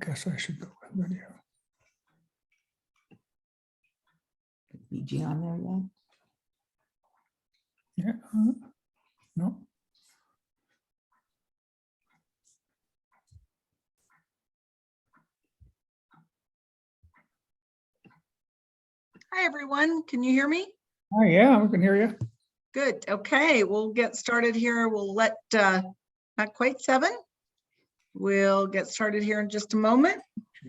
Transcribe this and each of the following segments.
guess I should go with video. BG on there yet? Yeah, no. Hi, everyone. Can you hear me? Oh, yeah, we can hear you. Good. Okay, we'll get started here. We'll let, not quite 7. We'll get started here in just a moment.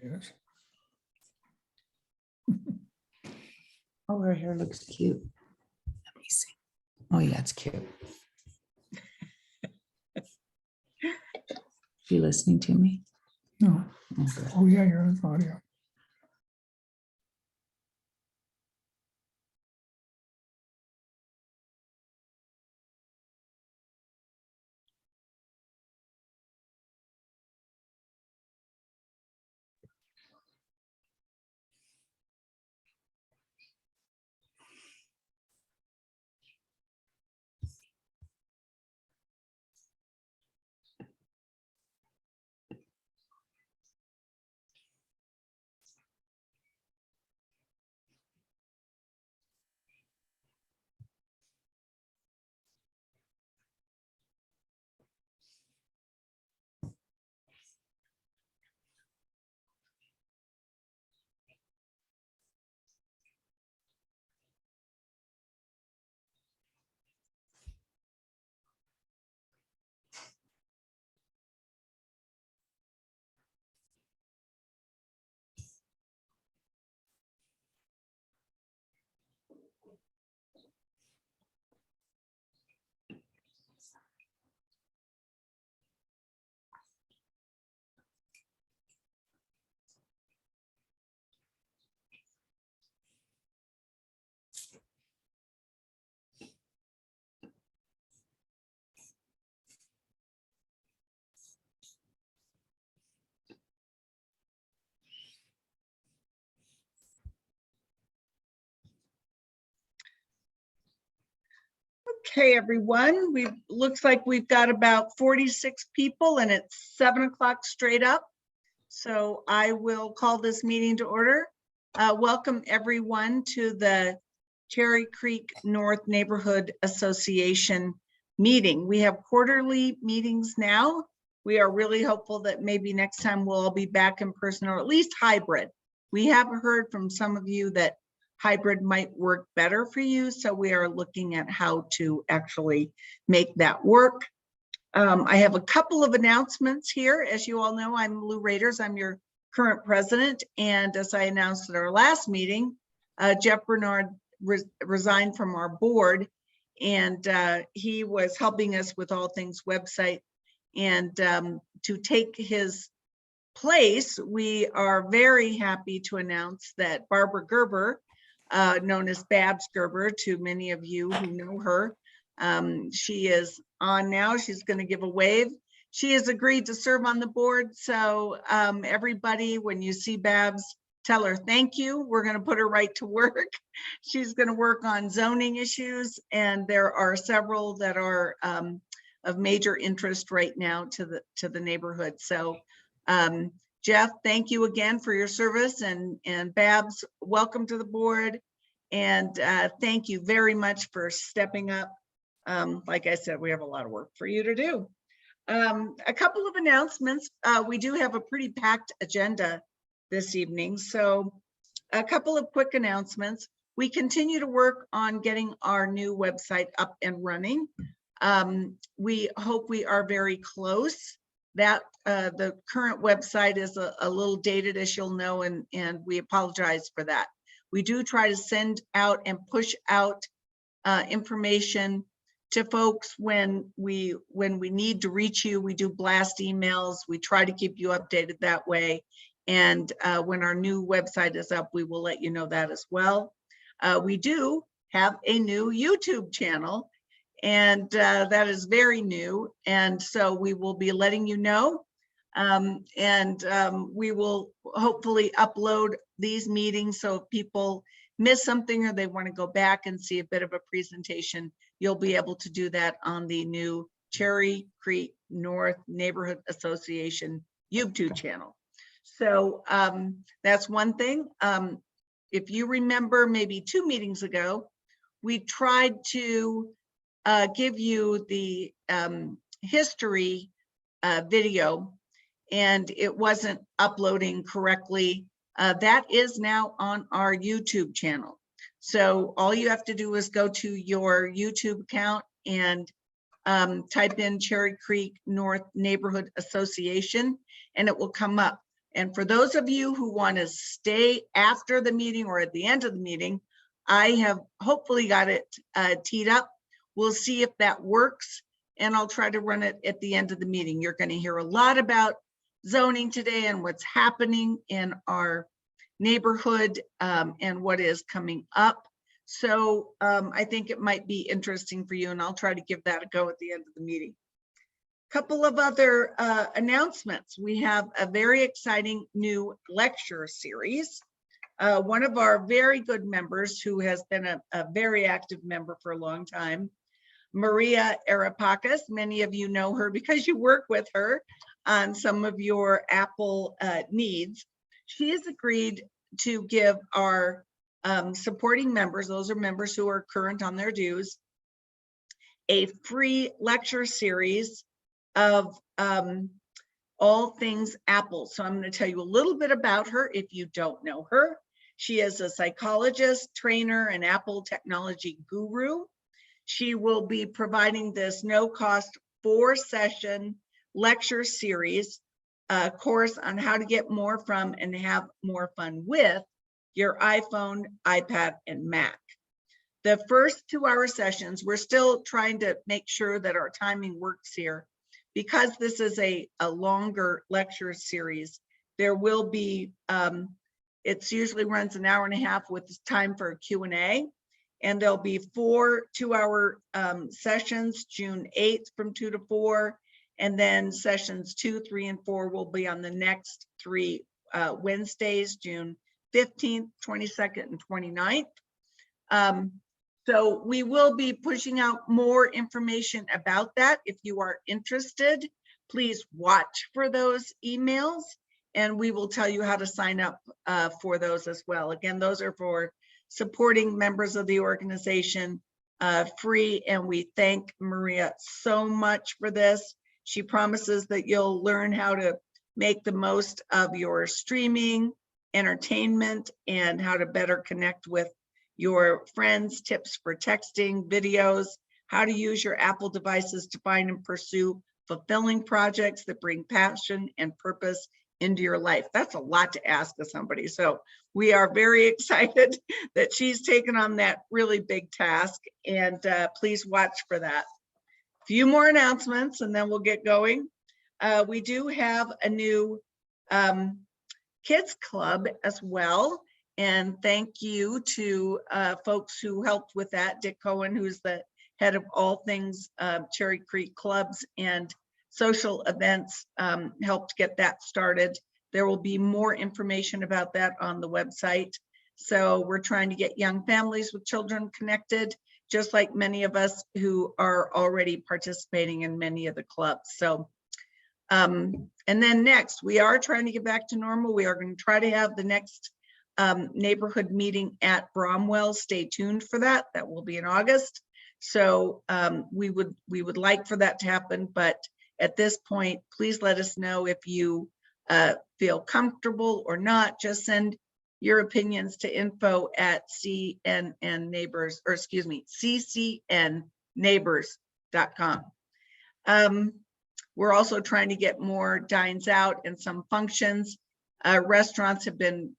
Yes. Oh, her hair looks cute. Let me see. Oh, yeah, it's cute. You listening to me? No. Okay. Oh, yeah, you're on audio. Okay, everyone. Looks like we've got about 46 people and it's 7 o'clock straight up. So I will call this meeting to order. Welcome everyone to the Cherry Creek North Neighborhood Association meeting. We have quarterly meetings now. We are really hopeful that maybe next time we'll all be back in person or at least hybrid. We have heard from some of you that hybrid might work better for you. So we are looking at how to actually make that work. I have a couple of announcements here. As you all know, I'm Lou Raiders. I'm your current president. And as I announced at our last meeting, Jeff Bernard resigned from our board, and he was helping us with all things website. And to take his place, we are very happy to announce that Barbara Gerber, known as Babs Gerber to many of you who know her, she is on now. She's going to give a wave. She has agreed to serve on the board. So everybody, when you see Babs, tell her thank you. We're going to put her right to work. She's going to work on zoning issues, and there are several that are of major interest right now to the neighborhood. So Jeff, thank you again for your service, and Babs, welcome to the board, and thank you very much for stepping up. Like I said, we have a lot of work for you to do. A couple of announcements. We do have a pretty packed agenda this evening, so a couple of quick announcements. We continue to work on getting our new website up and running. We hope we are very close. That the current website is a little dated, as you'll know, and we apologize for that. We do try to send out and push out information to folks when we need to reach you. We do blast emails. We try to keep you updated that way. And when our new website is up, we will let you know that as well. We do have a new YouTube channel, and that is very new. And so we will be letting you know. We will hopefully upload these meetings, so if people miss something or they want to go back and see a bit of a presentation, you'll be able to do that on the new Cherry Creek North Neighborhood Association YouTube channel. So that's one thing. If you remember, maybe 2 meetings ago, we tried to give you the history video, and it wasn't uploading correctly. That is now on our YouTube channel. So all you have to do is go to your YouTube account and type in Cherry Creek North Neighborhood Association, and it will come up. And for those of you who want to stay after the meeting or at the end of the meeting, I have hopefully got it teed up. We'll see if that works, and I'll try to run it at the end of the meeting. You're going to hear a lot about zoning today and what's happening in our neighborhood and what is coming up. So I think it might be interesting for you, and I'll try to give that a go at the end of the meeting. Couple of other announcements. We have a very exciting new lecture series. One of our very good members, who has been a very active member for a long time, Maria Arapakis. Many of you know her because you work with her on some of your Apple needs. She has agreed to give our supporting members, those are members who are current on their dues, a free lecture series of all things Apple. So I'm going to tell you a little bit about her if you don't know her. She is a psychologist, trainer, and Apple technology guru. She will be providing this no-cost 4-session lecture series course on how to get more from and have more fun with your iPhone, iPad, and Mac. The first 2-hour sessions, we're still trying to make sure that our timing works here. Because this is a longer lecture series, there will be, it usually runs an hour and a half with time for a Q&A. And there'll be 4 2-hour sessions, June 8th from 2 to 4. And then sessions 2, 3, and 4 will be on the next 3 Wednesdays, June 15th, 22nd, and 29th. So we will be pushing out more information about that. If you are interested, please watch for those emails, and we will tell you how to sign up for those as well. Again, those are for supporting members of the organization, free, and we thank Maria so much for this. She promises that you'll learn how to make the most of your streaming, entertainment, and how to better connect with your friends, tips for texting, videos, how to use your Apple devices to find and pursue fulfilling projects that bring passion and purpose into your life. That's a lot to ask of somebody. So we are very excited that she's taken on that really big task, and please watch for that. A few more announcements and then we'll get going. We do have a new kids club as well. And thank you to folks who helped with that. Dick Cohen, who's the head of all things Cherry Creek clubs and social events, helped get that started. There will be more information about that on the website. So we're trying to get young families with children connected, just like many of us who are already participating in many of the clubs. So, and then next, we are trying to get back to normal. We are going to try to have the next neighborhood meeting at Bromwell. Stay tuned for that. That will be in August. So we would like for that to happen, but at this point, please let us know if you feel comfortable or not. Just send your opinions to info@CCNNeighbors, or excuse me, CCNneighbors.com. We're also trying to get more dines out and some functions. Restaurants have been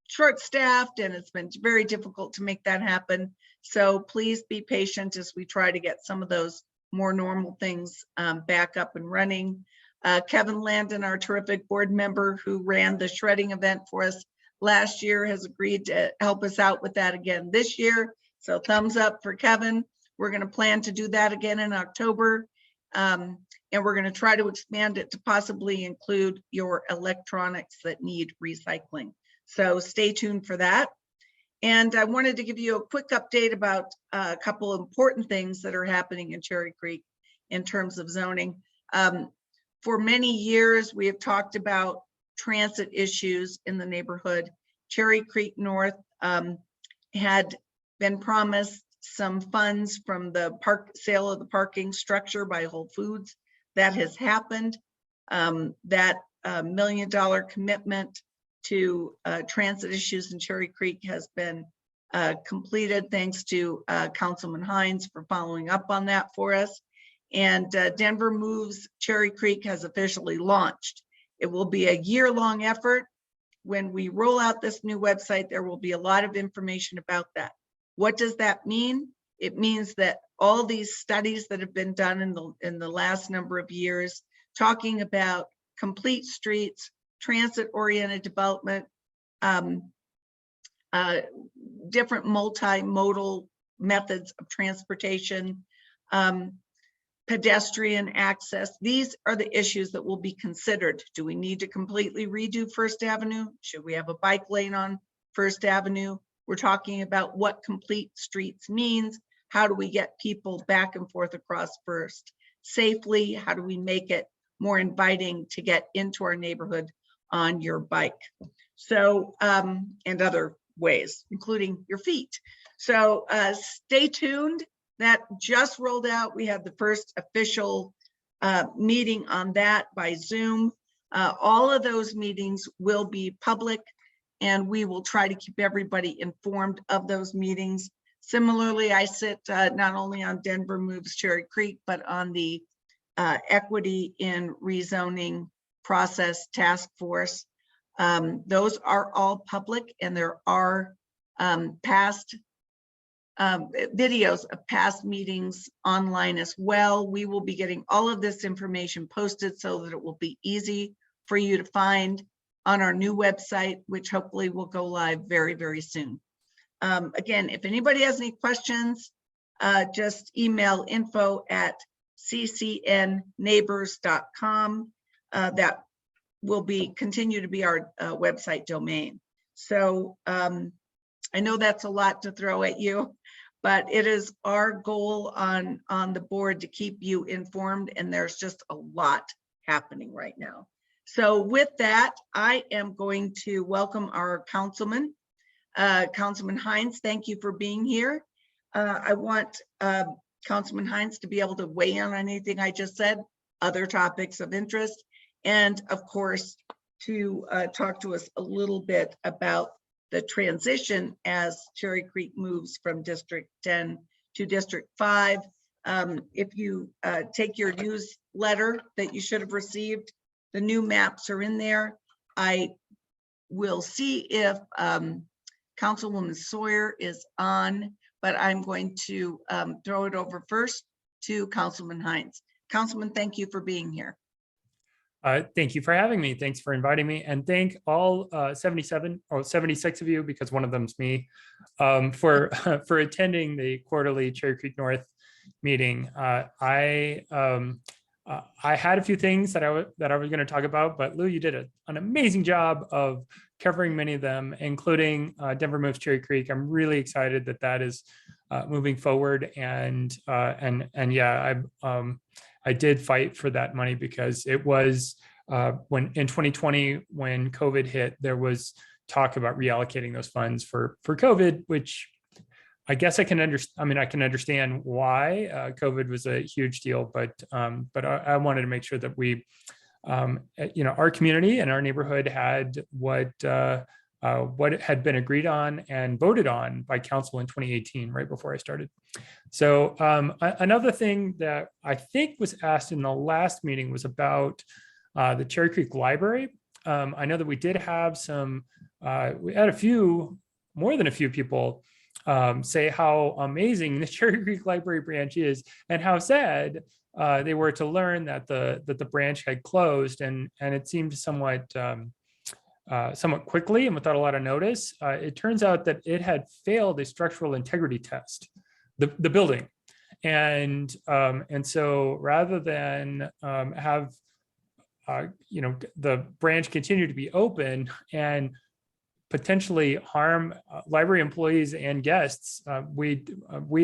short-staffed, and it's been very difficult to make that happen. So please be patient as we try to get some of those more normal things back up and running. Kevin Landon, our terrific board member who ran the shredding event for us last year, has agreed to help us out with that again this year. So thumbs up for Kevin. We're going to plan to do that again in October. And we're going to try to expand it to possibly include your electronics that need recycling. So stay tuned for that. And I wanted to give you a quick update about a couple of important things that are happening in Cherry Creek in terms of zoning. For many years, we have talked about transit issues in the neighborhood. Cherry Creek North had been promised some funds from the sale of the parking structure by Whole Foods. That has happened. That $1 million commitment to transit issues in Cherry Creek has been completed, thanks to Councilman Hines for following up on that for us. And Denver Moves Cherry Creek has officially launched. It will be a year-long effort. When we roll out this new website, there will be a lot of information about that. What does that mean? It means that all these studies that have been done in the last number of years, talking about complete streets, transit-oriented development, different multimodal methods of transportation, pedestrian access. These are the issues that will be considered. Do we need to completely redo First Avenue? Should we have a bike lane on First Avenue? We're talking about what complete streets means. How do we get people back and forth across First safely? How do we make it more inviting to get into our neighborhood on your bike? So, and other ways, including your feet. So stay tuned. That just rolled out. We had the first official meeting on that by Zoom. All of those meetings will be public, and we will try to keep everybody informed of those meetings. Similarly, I sit not only on Denver Moves Cherry Creek, but on the Equity in Rezoning Process Task Force. Those are all public, and there are past videos of past meetings online as well. We will be getting all of this information posted so that it will be easy for you to find on our new website, which hopefully will go live very, very soon. Again, if anybody has any questions, just email info@ccnneighbors.com. That will continue to be our website domain. So I know that's a lot to throw at you, but it is our goal on the board to keep you informed, and there's just a lot happening right now. So with that, I am going to welcome our councilman, Councilman Hines. Thank you for being here. I want Councilman Hines to be able to weigh in on anything I just said, other topics of interest, and of course, to talk to us a little bit about the transition as Cherry Creek moves from District 10 to District 5. If you take your newsletter that you should have received, the new maps are in there. I will see if Councilwoman Sawyer is on, but I'm going to throw it over first to Councilman Hines. Councilman, thank you for being here. Thank you for having me. Thanks for inviting me, and thank all 77 or 76 of you, because one of them's me, for attending the quarterly Cherry Creek North meeting. I had a few things that I was going to talk about, but Lou, you did an amazing job of covering many of them, including Denver Moves Cherry Creek. I'm really excited that is moving forward, and yeah, I did fight for that money, because it was when in 2020, when COVID hit, there was talk about reallocating those funds for COVID, which I guess I can understand. I mean, I can understand why COVID was a huge deal, but I wanted to make sure that we, our community and our neighborhood had what had been agreed on and voted on by council in 2018, right before I started. So another thing that I think was asked in the last meeting was about the Cherry Creek Library. I know that we did have we had more than a few people say how amazing the Cherry Creek Library branch is, and how sad they were to learn that the branch had closed, and it seemed somewhat quickly and without a lot of notice. It turns out that it had failed a structural integrity test, the building, and so rather than have the branch continue to be open and potentially harm library employees and guests, we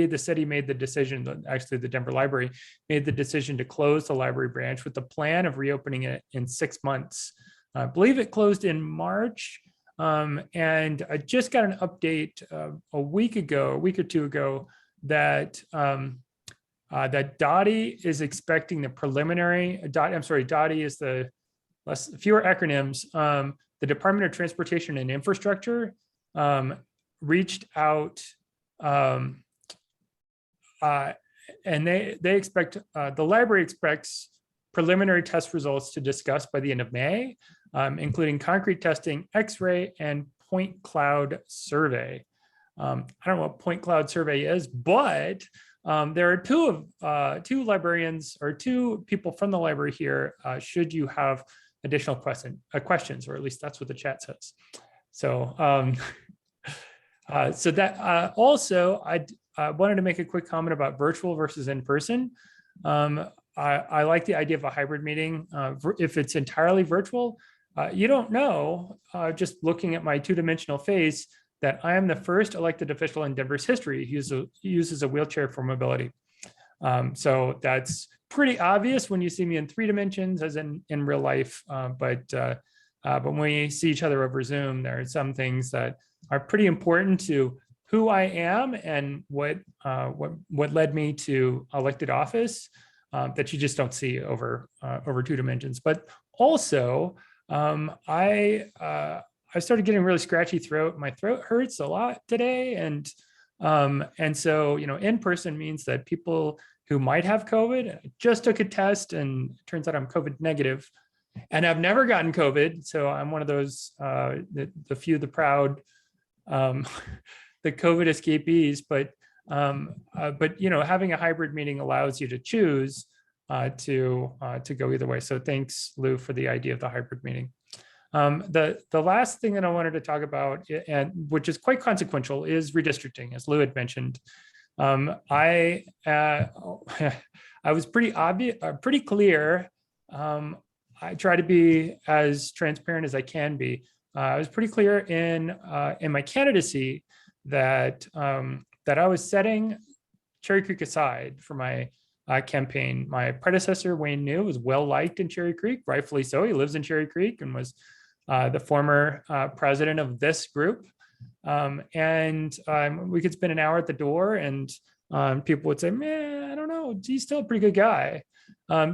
the city made the decision, actually the Denver Library made the decision to close the library branch with the plan of reopening it in 6 months I believe it closed in March. And I just got an update a week or two ago, that that Dottie is expecting the preliminary. Dottie is the fewer acronyms. The Department of Transportation and Infrastructure reached out, and they expect, the library expects preliminary test results to discuss by the end of May, including concrete testing, X-ray, and point cloud survey. I don't know what point cloud survey is, but there are two librarians, or two people from the library here, should you have additional questions, or at least that's what the chat says. So, also, I wanted to make a quick comment about virtual versus in person. I like the idea of a hybrid meeting. If it's entirely virtual, you don't know, just looking at my two-dimensional face, that I am the first elected official in Denver's history who uses a wheelchair for mobility. So that's pretty obvious when you see me in 3 dimensions, as in real life. But when we see each other over Zoom, there are some things that are pretty important to who I am and what led me to elected office, that you just don't see over 2 dimensions. But also, I started getting really scratchy throat. My throat hurts a lot today, and so, in person means that people who might have COVID, I just took a test, and it turns out I'm COVID negative, and I've never gotten COVID. So I'm one of those the few, the proud, the COVID escapees. But having a hybrid meeting allows you to choose to go either way. So thanks, Lou, for the idea of the hybrid meeting. The last thing that I wanted to talk about, and which is quite consequential, is redistricting, as Lou had mentioned. I was pretty clear. I try to be as transparent as I can be. I was pretty clear in my candidacy that I was setting Cherry Creek aside for my campaign. My predecessor, Wayne New, was well liked in Cherry Creek, rightfully so. He lives in Cherry Creek and was the former president of this group. We could spend an hour at the door, and people would say, man, I don't know, he's still a pretty good guy.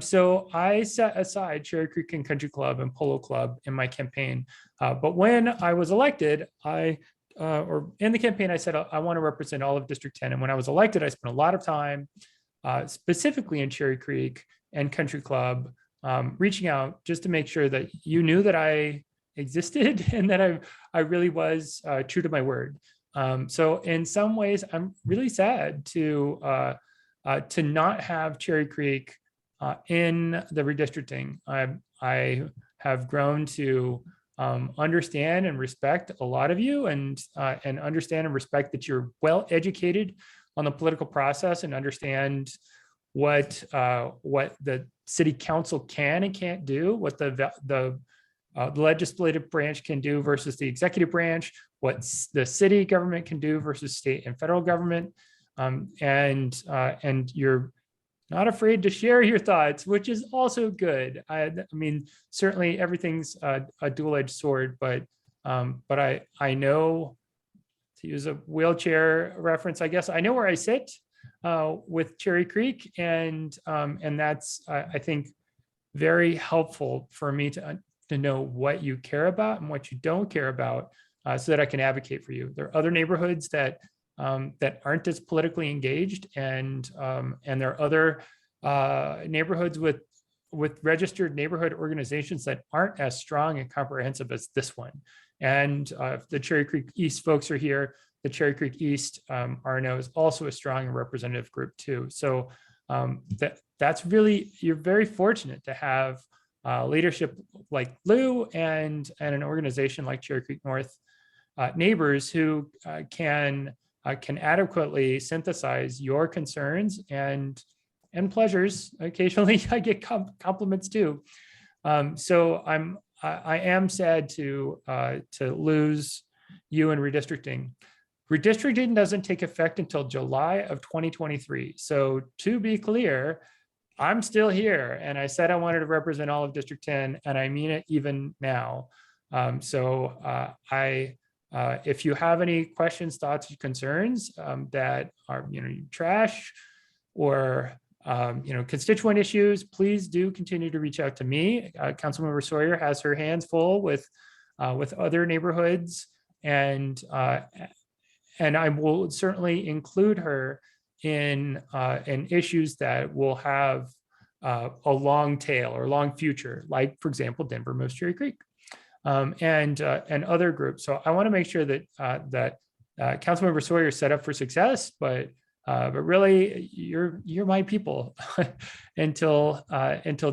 So I set aside Cherry Creek and Country Club and Polo Club in my campaign. But when I was elected, or in the campaign, I said, I want to represent all of District 10. And when I was elected, I spent a lot of time specifically in Cherry Creek and Country Club, reaching out just to make sure that you knew that I existed and that I really was true to my word. So in some ways, I'm really sad to not have Cherry Creek in the redistricting. I have grown to understand and respect a lot of you, and understand and respect that you're well educated on the political process and understand what the city council can and can't do, what the legislative branch can do versus the executive branch, what the city government can do versus state and federal government, and you're not afraid to share your thoughts, which is also good. I mean, certainly everything's a dual-edged sword, but I know, to use a wheelchair reference, I guess I know where I sit with Cherry Creek, and that's I think very helpful for me to know what you care about and what you don't care about, so that I can advocate for you. There are other neighborhoods that aren't as politically engaged, and there are other neighborhoods with registered neighborhood organizations that aren't as strong and comprehensive as this one. And the Cherry Creek East folks are here. The Cherry Creek East RNO is also a strong and representative group too. So that's really, you're very fortunate to have leadership like Lou and an organization like Cherry Creek North neighbors who can adequately synthesize your concerns and pleasures. Occasionally I get compliments too. So I am sad to lose you in redistricting. Redistricting doesn't take effect until July of 2023. So to be clear, I'm still here, and I said I wanted to represent all of District 10, and I mean it even now. If you have any questions, thoughts, concerns that are, trash or constituent issues, please do continue to reach out to me. Councilmember Sawyer has her hands full with other neighborhoods, and I will certainly include her in issues that will have a long tail or long future, like, for example, Denver Most Cherry Creek, and other groups. So I want to make sure that Councilmember Sawyer is set up for success, but really you're my people until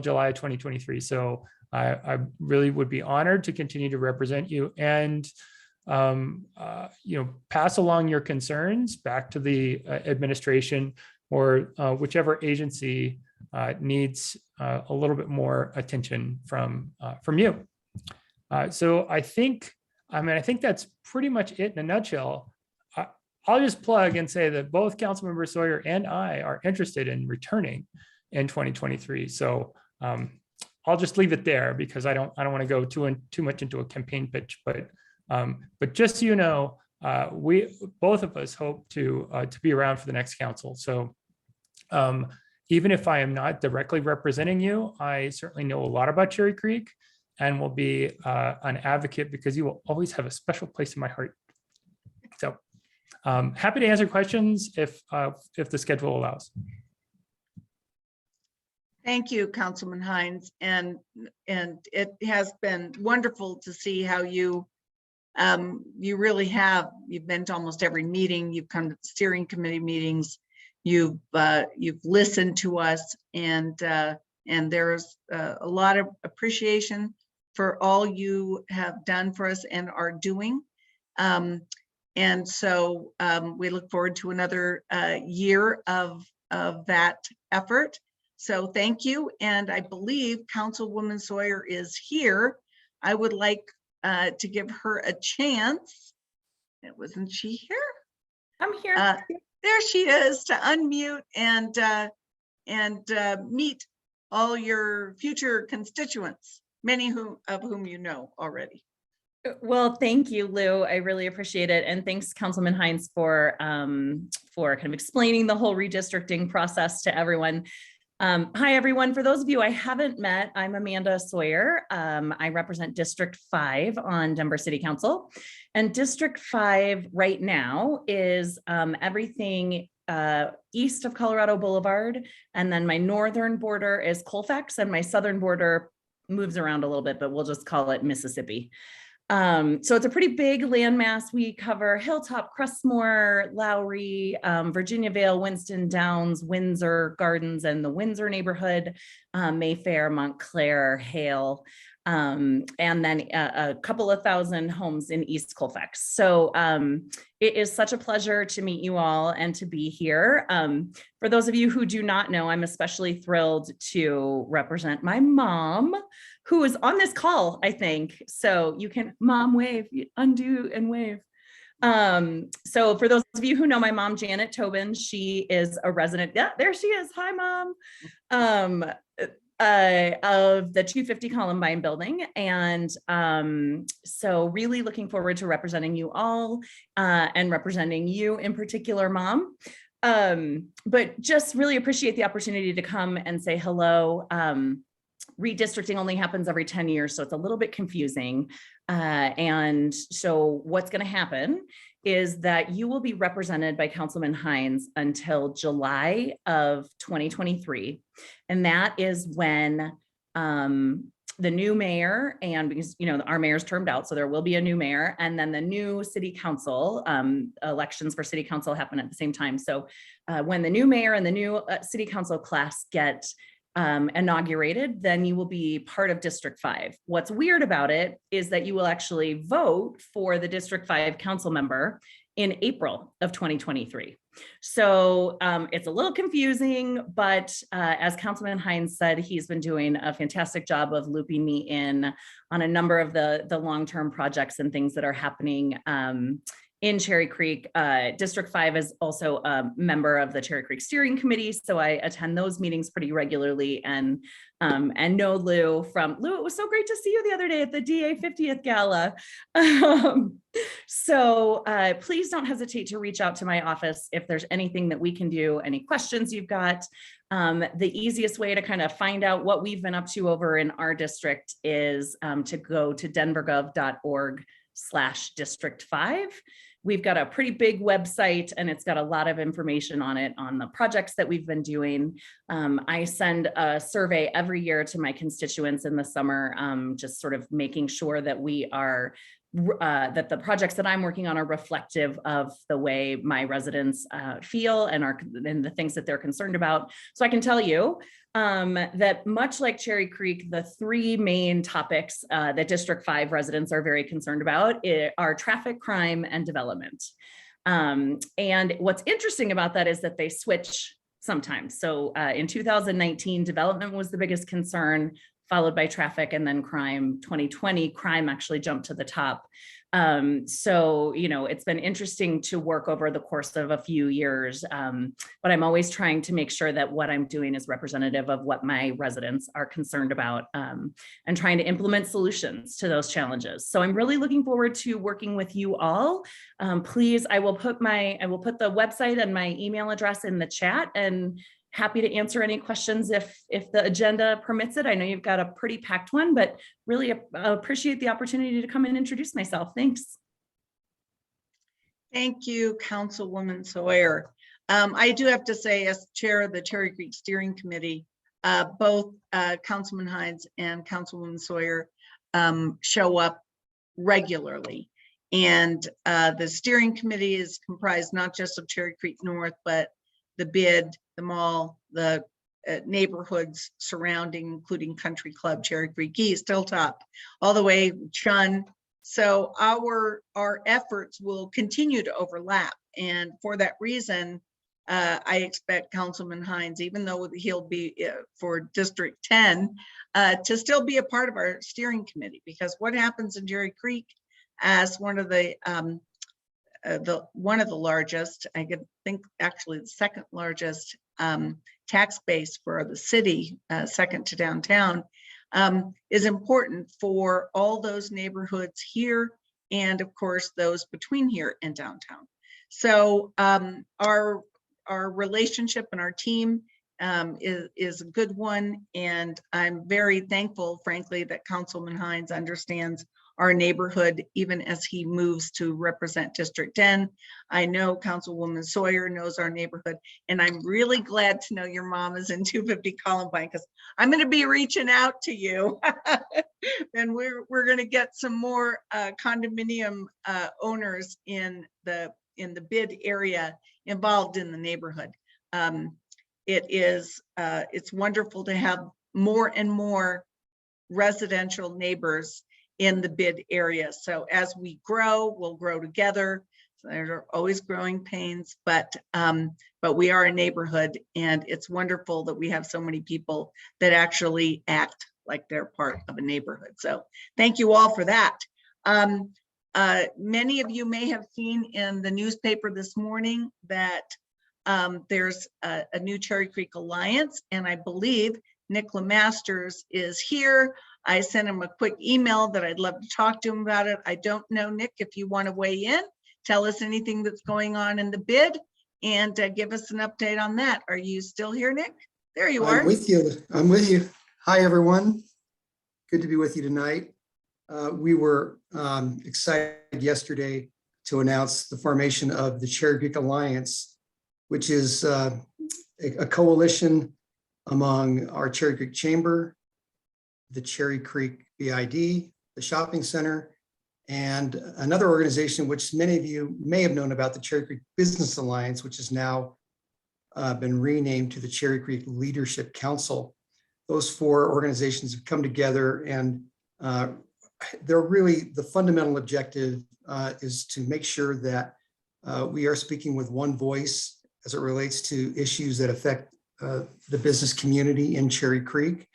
July 2023. So I really would be honored to continue to represent you and pass along your concerns back to the administration or whichever agency needs a little bit more attention from you. So I think that's pretty much it in a nutshell. I'll just plug and say that both Councilmember Sawyer and I are interested in returning in 2023. So I'll just leave it there because I don't want to go too much into a campaign pitch, but just so you know, we both of us hope to be around for the next council. So even if I am not directly representing you, I certainly know a lot about Cherry Creek and will be an advocate because you will always have a special place in my heart. So happy to answer questions if the schedule allows. Thank you, Councilman Hines. And it has been wonderful to see how you really have, you've been to almost every meeting, you've come to the steering committee meetings, you've listened to us, and there's a lot of appreciation for all you have done for us and are doing. And so we look forward to another year of that effort. So thank you. And I believe Councilwoman Sawyer is here. I would like to give her a chance. Wasn't she here? I'm here. There she is, to unmute and meet all your future constituents, many of whom you know already. Well, thank you, Lou. I really appreciate it. And thanks, Councilman Hines, for kind of explaining the whole redistricting process to everyone. Hi, everyone. For those of you I haven't met, I'm Amanda Sawyer. I represent District 5 on Denver City Council. And District 5 right now is everything east of Colorado Boulevard. And then my northern border is Colfax, and my southern border moves around a little bit, but we'll just call it Mississippi. So it's a pretty big landmass. We cover Hilltop, Crestmore, Lowry, Virginia Vale, Winston Downs, Windsor Gardens, and the Windsor neighborhood, Mayfair, Montclair, Hale, and then a couple of thousand homes in East Colfax. So it is such a pleasure to meet you all and to be here. For those of you who do not know, I'm especially thrilled to represent my mom, who is on this call, I think. So you can, mom, wave, undo and wave. So for those of you who know my mom, Janet Tobin, she is a resident. Yeah, there she is. Hi, Mom. Of the 250 Columbine building. And so really looking forward to representing you all and representing you in particular, Mom. But just really appreciate the opportunity to come and say hello. Redistricting only happens every 10 years, so it's a little bit confusing. And so what's going to happen is that you will be represented by Councilman Hines until July of 2023. And that is when the new mayor, and because, our mayor's termed out, so there will be a new mayor, and then the new city council, elections for city council happen at the same time. So when the new mayor and the new city council class get inaugurated, then you will be part of District 5. What's weird about it is that you will actually vote for the District 5 council member in April of 2023. So it's a little confusing, but as Councilman Hines said, he's been doing a fantastic job of looping me in on a number of the long-term projects and things that are happening in Cherry Creek. District 5 is also a member of the Cherry Creek Steering Committee, so I attend those meetings pretty regularly and know Lou from Lou. It was so great to see you the other day at the DA 50th Gala. So please don't hesitate to reach out to my office if there's anything that we can do, any questions you've got. The easiest way to kind of find out what we've been up to over in our district is to go to denvergov.org/district5. We've got a pretty big website and it's got a lot of information on it on the projects that we've been doing. I send a survey every year to my constituents in the summer, just sort of making sure that we are that the projects that I'm working on are reflective of the way my residents feel and the things that they're concerned about. So I can tell you that much like Cherry Creek, the three main topics that District 5 residents are very concerned about are traffic, crime, and development. And what's interesting about that is that they switch sometimes. So in 2019, development was the biggest concern, followed by traffic, and then crime. 2020, crime actually jumped to the top. So, you know, it's been interesting to work over the course of a few years, but I'm always trying to make sure that what I'm doing is representative of what my residents are concerned about, and trying to implement solutions to those challenges. So I'm really looking forward to working with you all. Please, I will put the website and my email address in the chat, and happy to answer any questions if the agenda permits it. I know you've got a pretty packed one, but really appreciate the opportunity to come and introduce myself. Thanks. Thank you, Councilwoman Sawyer. I do have to say, as chair of the Cherry Creek Steering Committee, both Councilman Hines and Councilwoman Sawyer show up regularly. And the steering committee is comprised not just of Cherry Creek North, but the BID, the mall, the neighborhoods surrounding, including Country Club, Cherry Creek East, Hilltop, all the way Chun. So our efforts will continue to overlap. And for that reason, I expect Councilman Hines, even though he'll be for District 10, to still be a part of our steering committee, because what happens in Cherry Creek as one of the largest, I could think actually the second largest tax base for the city, second to downtown, is important for all those neighborhoods here and of course those between here and downtown. So our relationship and our team is a good one, and I'm very thankful, frankly, that Councilman Hines understands our neighborhood, even as he moves to represent District 10. I know Councilwoman Sawyer knows our neighborhood, and I'm really glad to know your mom is in 250 Columbine, because I'm going to be reaching out to you. And we're going to get some more condominium owners in the BID area involved in the neighborhood. It's wonderful to have more and more residential neighbors in the BID area. So as we grow, we'll grow together. So there are always growing pains, but we are a neighborhood, and it's wonderful that we have so many people that actually act like they're part of a neighborhood. So thank you all for that. Many of you may have seen in the newspaper this morning that there's a new Cherry Creek Alliance, and I believe Nick Lemasters is here. I sent him a quick email that I'd love to talk to him about it. I don't know, Nick, if you want to weigh in, tell us anything that's going on in the BID, and give us an update on that. Are you still here, Nick? There you are. I'm with you. I'm with you. Hi, everyone. Good to be with you tonight. We were excited yesterday to announce the formation of the Cherry Creek Alliance, which is a coalition among our Cherry Creek Chamber, the Cherry Creek BID, the shopping center, and another organization which many of you may have known about, the Cherry Creek Business Alliance, which has now been renamed to the Cherry Creek Leadership Council. Those four organizations have come together, and they're really, the fundamental objective is to make sure that we are speaking with one voice as it relates to issues that affect the business community in Cherry Creek.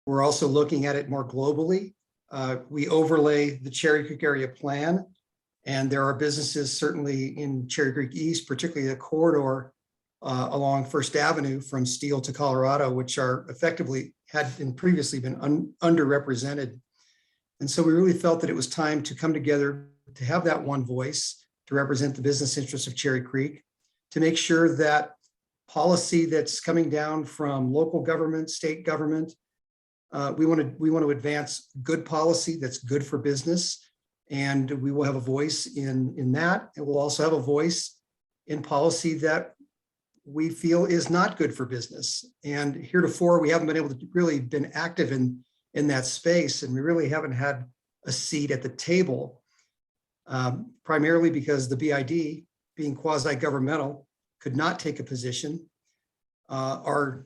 We're also looking at it more globally. We overlay the Cherry Creek area plan, And there are businesses certainly in Cherry Creek East, particularly the corridor along First Avenue from Steele to Colorado, which are effectively previously been underrepresented. And so we really felt that it was time to come together to have that one voice to represent the business interests of Cherry Creek, to make sure that policy that's coming down from local government, state government, we want to advance good policy that's good for business. And we will have a voice in that. And we'll also have a voice in policy that we feel is not good for business. And heretofore, we haven't been able to really been active in that space. And we really haven't had a seat at the table, primarily because the BID, being quasi-governmental, could not take a position. Our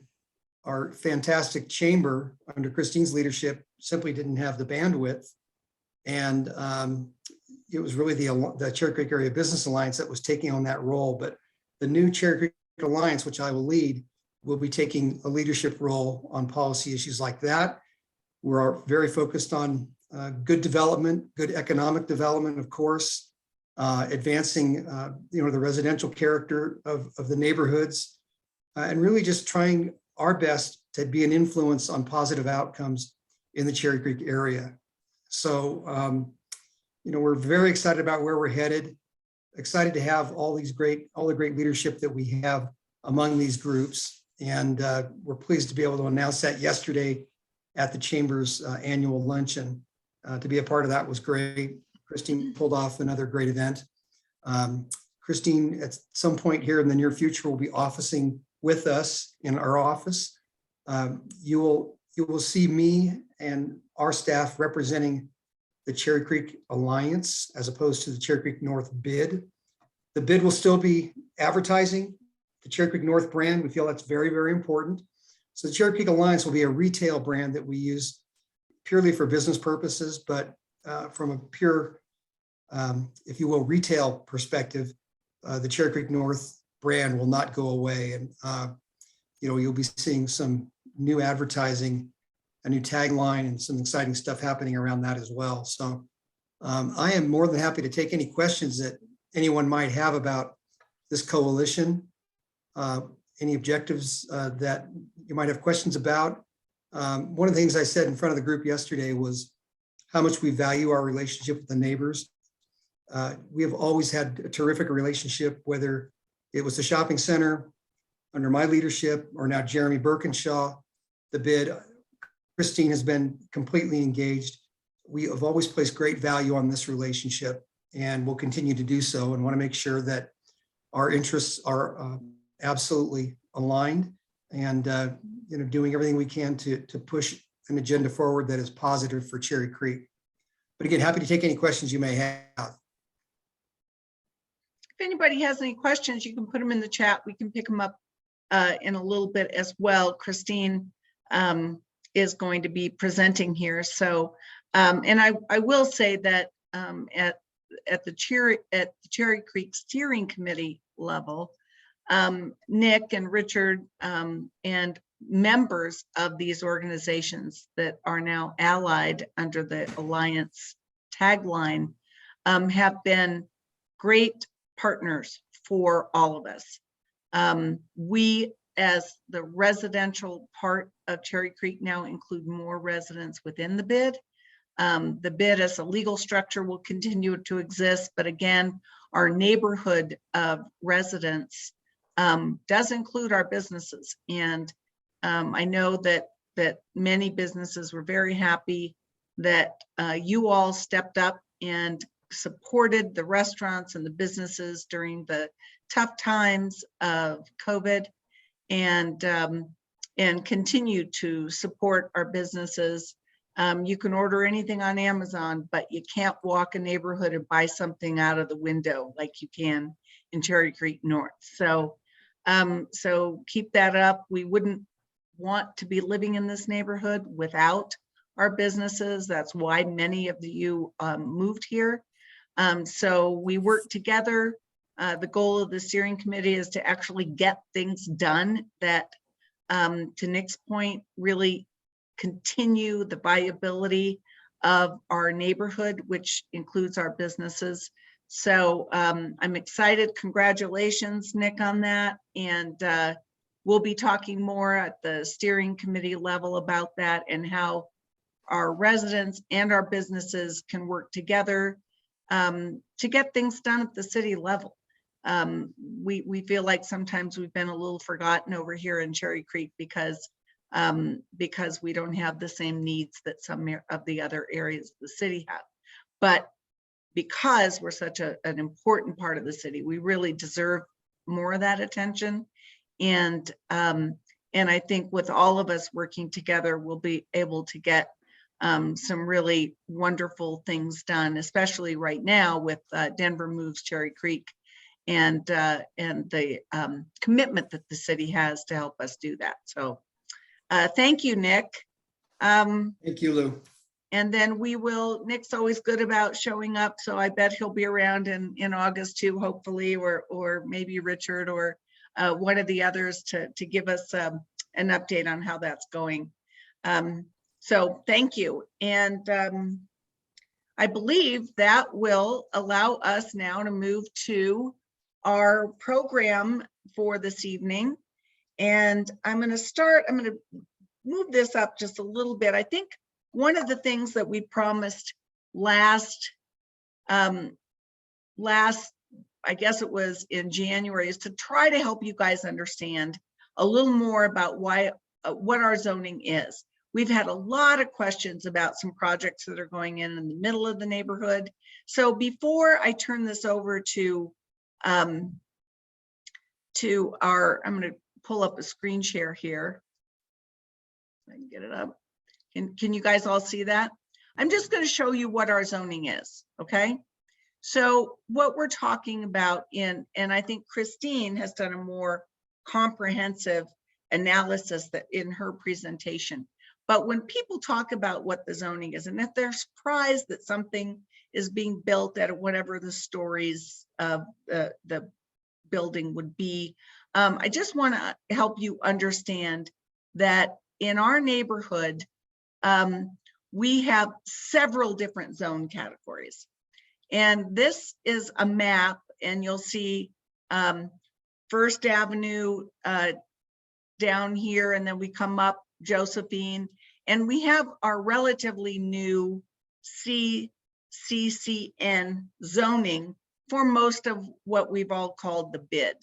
fantastic chamber under Christine's leadership simply didn't have the bandwidth. And it was really the Cherry Creek Area Business Alliance that was taking on that role. But the new Cherry Creek Alliance, which I will lead, will be taking a leadership role on policy issues like that. We're very focused on good development, good economic development, of course, advancing the residential character of the neighborhoods, and really just trying our best to be an influence on positive outcomes in the Cherry Creek area. So, we're very excited about where we're headed, excited to have all the great leadership that we have among these groups. And we're pleased to be able to announce that yesterday at the Chamber's annual luncheon. To be a part of that was great. Christine pulled off another great event. Christine, at some point here in the near future, will be officing with us in our office. You will see me and our staff representing the Cherry Creek Alliance as opposed to the Cherry Creek North bid. The bid will still be advertising the Cherry Creek North brand. We feel that's very, very important. So the Cherry Creek Alliance will be a retail brand that we use purely for business purposes, but from a pure, if you will, retail perspective, the Cherry Creek North brand will not go away. And, you'll be seeing some new advertising, a new tagline, and some exciting stuff happening around that as well. So I am more than happy to take any questions that anyone might have about this coalition, any objectives that you might have questions about. One of the things I said in front of the group yesterday was how much we value our relationship with the neighbors. We have always had a terrific relationship, whether it was the shopping center under my leadership or now Jeremy Birkinshaw, the bid. Christine has been completely engaged. We have always placed great value on this relationship and will continue to do so, and want to make sure that our interests are absolutely aligned and doing everything we can to push an agenda forward that is positive for Cherry Creek. But again, happy to take any questions you may have. If anybody has any questions, you can put them in the chat. We can pick them up in a little bit as well. Christine is going to be presenting here. So, and I will say that at the Cherry Creek Steering Committee level, Nick and Richard and members of these organizations that are now allied under the Alliance tagline have been great partners for all of us. We, as the residential part of Cherry Creek, now include more residents within the bid. The bid as a legal structure will continue to exist, but again, our neighborhood of residents does include our businesses. And I know that many businesses were very happy that you all stepped up and supported the restaurants and the businesses during the tough times of COVID, and continue to support our businesses. You can order anything on Amazon, but you can't walk a neighborhood and buy something out of the window like you can in Cherry Creek North. So, so keep that up. We wouldn't want to be living in this neighborhood without our businesses. That's why many of you moved here. So we work together. The goal of the steering committee is to actually get things done that, to Nick's point, really continue the viability of our neighborhood, which includes our businesses. So I'm excited. Congratulations, Nick, on that. And we'll be talking more at the steering committee level about that and how our residents and our businesses can work together to get things done at the city level. We feel like sometimes we've been a little forgotten over here in Cherry Creek because we don't have the same needs that some of the other areas of the city have. But because we're such an important part of the city, we really deserve more of that attention. And I think with all of us working together, we'll be able to get some really wonderful things done, especially right now with Denver Moves Cherry Creek and the commitment that the city has to help us do that. So thank you, Nick. Thank you, Lou. And then we will, Nick's always good about showing up, so I bet he'll be around in August too, hopefully, or maybe Richard or one of the others to give us an update on how that's going. So thank you. And I believe that will allow us now to move to our program for this evening. And I'm going to move this up just a little bit. I think one of the things that we promised last, I guess it was in January, is to try to help you guys understand a little more about what our zoning is. We've had a lot of questions about some projects that are going in the middle of the neighborhood. So before I turn this over to I'm going to pull up a screen share here. I can get it up. Can you guys all see that? I'm just going to show you what our zoning is, okay? So what we're talking about and I think Christine has done a more comprehensive analysis that in her presentation. But when people talk about what the zoning is, and if they're surprised that something is being built at whatever the stories of the building would be, I just want to help you understand that in our neighborhood, we have several different zone categories. And this is a map, and you'll see First Avenue down here, and then we come up Josephine, and we have our relatively new CCN zoning for most of what we've all called the bid.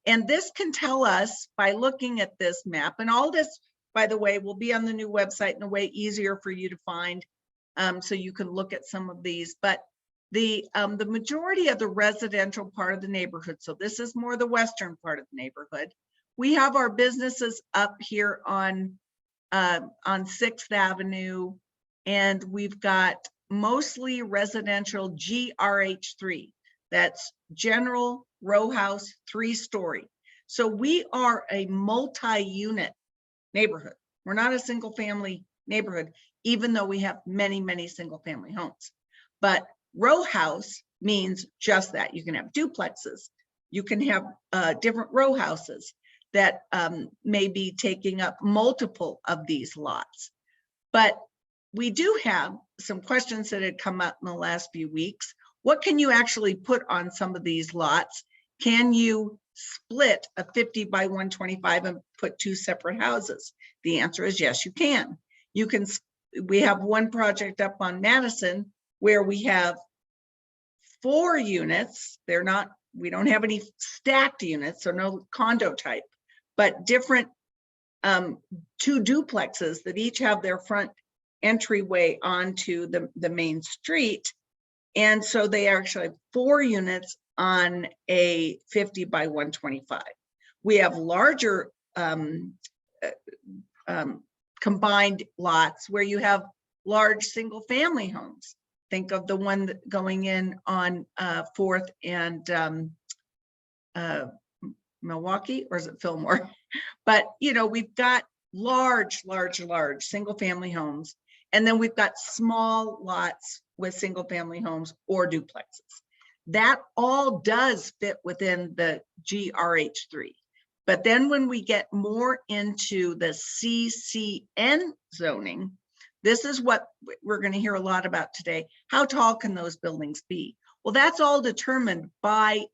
And this can tell us by looking at this map, and all this, by the way, will be on the new website in a way easier for you to find, so you can look at some of these. But the majority of the residential part of the neighborhood, so this is more the western part of the neighborhood, we have our businesses up here on 6th Avenue, and we've got mostly residential GRH3. That's general row house, 3-story. So we are a multi-unit neighborhood. We're not a single family neighborhood, even though we have many, many single family homes. But row house means just that. You can have duplexes. You can have different row houses that may be taking up multiple of these lots. But we do have some questions that had come up in the last few weeks. What can you actually put on some of these lots? Can you split a 50 by 125 and put 2 separate houses? The answer is yes, you can. You can. We have one project up on Madison where we have 4 units. They're not, we don't have any stacked units, so no condo type, but different 2 duplexes that each have their front entryway onto the main street. And so they actually have 4 units on a 50 by 125. We have larger combined lots where you have large single family homes. Think of the one that going in on 4th and Milwaukee, or is it Fillmore? But you know, we've got large single family homes, and then we've got small lots with single family homes or duplexes. That all does fit within the GRH3. But then when we get more into the CCN zoning, this is what we're going to hear a lot about today. How tall can those buildings be? Well, that's all determined by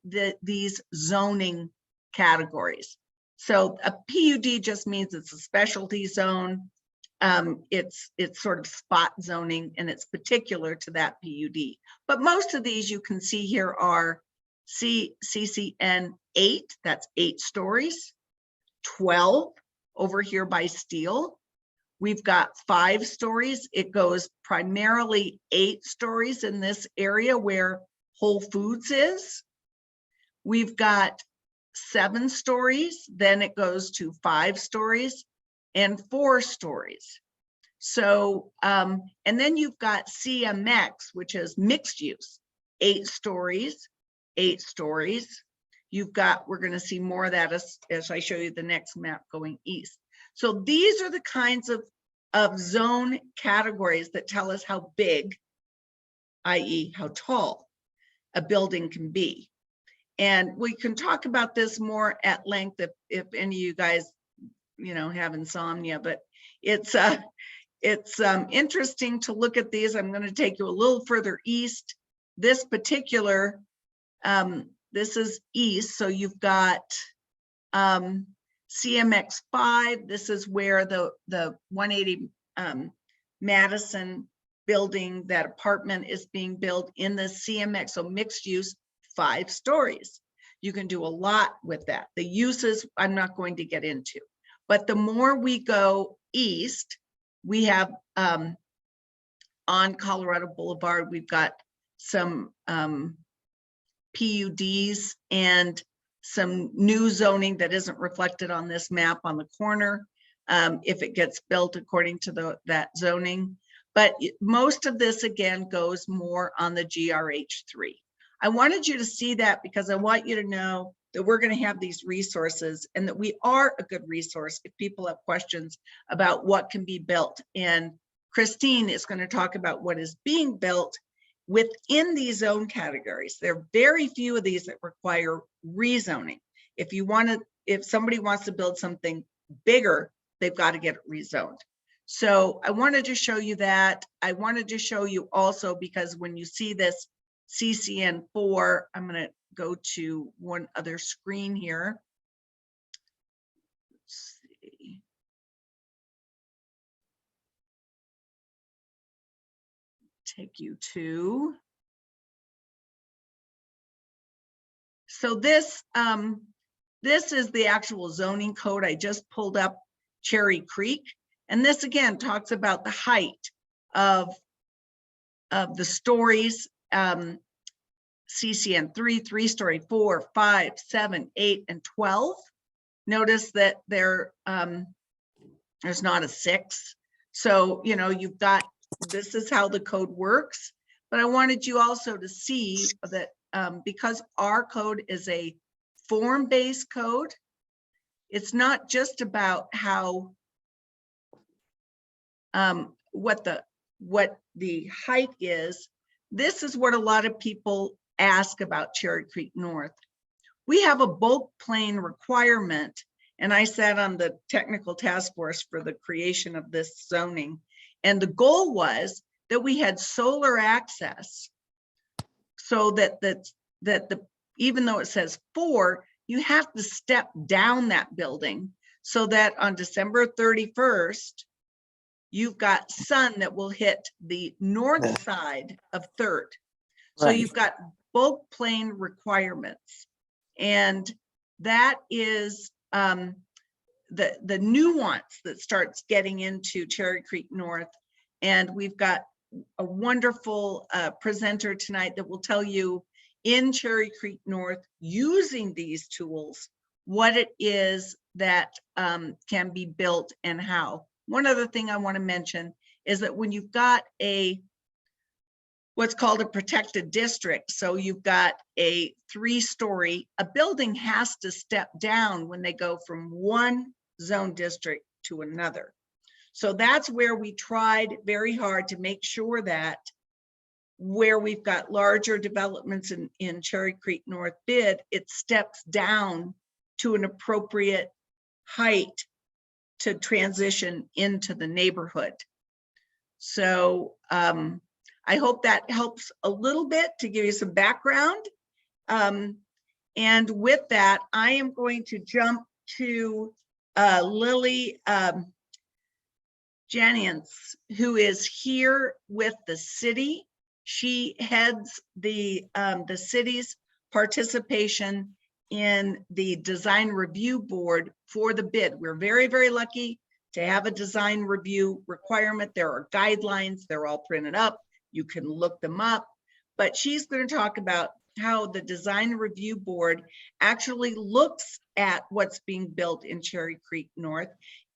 these zoning categories. So a PUD just means it's a specialty zone. It's sort of spot zoning, and it's particular to that PUD. But most of these you can see here are CCN 8, that's 8 stories, 12 over here by Steel. We've got 5 stories. It goes primarily 8 stories in this area where Whole Foods is. We've got 7 stories, then it goes to 5 stories and 4 stories. So, and then you've got CMX, which is mixed use, 8 stories, 8 stories. You've got, we're gonna see more of that as I show you the next map going east. So these are the kinds of zone categories that tell us how big, i.e. how tall a building can be. And we can talk about this more at length if any of you guys, you know, have insomnia, but it's interesting to look at these. I'm going to take you a little further east. This particular, this is east. So you've got CMX 5. This is where the 180 Madison building, that apartment is being built in the CMX. So mixed use, 5 stories. You can do a lot with that. The uses I'm not going to get into, but the more we go east, we have on Colorado Boulevard, we've got some PUDs and some new zoning that isn't reflected on this map on the corner if it gets built according to that zoning. But most of this again goes more on the GRH3. I wanted you to see that because I want you to know that we're going to have these resources and that we are a good resource if people have questions about what can be built. And Christine is going to talk about what is being built within these zone categories. There are very few of these that require rezoning. If somebody wants to build something bigger, they've got to get it rezoned. So I wanted to show you that. I wanted to show you also, because when you see this CCN 4, I'm going to go to one other screen here. Let's see. Take you to. So this is the actual zoning code. I just pulled up Cherry Creek, and this again talks about the height of the stories. CCN 3, 3-story, 4, 5, 7, 8, and 12. Notice that there's not a 6. So, you know, you've got, this is how the code works. But I wanted you also to see that because our code is a form-based code, it's not just about how what the height is. This is what a lot of people ask about Cherry Creek North. We have a bulk plane requirement, and I sat on the technical task force for the creation of this zoning. And the goal was that we had solar access so that even though it says 4, you have to step down that building so that on December 31st, you've got sun that will hit the north side of 3rd. So Right. you've got bulk plane requirements. And that is the nuance that starts getting into Cherry Creek North. And we've got a wonderful presenter tonight that will tell you in Cherry Creek North, using these tools, what it is that can be built and how. One other thing I want to mention is that when you've got what's called a protected district, so you've got a 3-story, a building has to step down when they go from one zone district to another. So that's where we tried very hard to make sure that where we've got larger developments in Cherry Creek North bid, it steps down to an appropriate height to transition into the neighborhood. So I hope that helps a little bit to give you some background. And with that, I am going to jump to Lily Jennings, who is here with the city. She heads the city's participation in the design review board for the bid. We're very, very lucky to have a design review requirement. There are guidelines, they're all printed up. You can look them up, but she's going to talk about how the design review board actually looks at what's being built in Cherry Creek North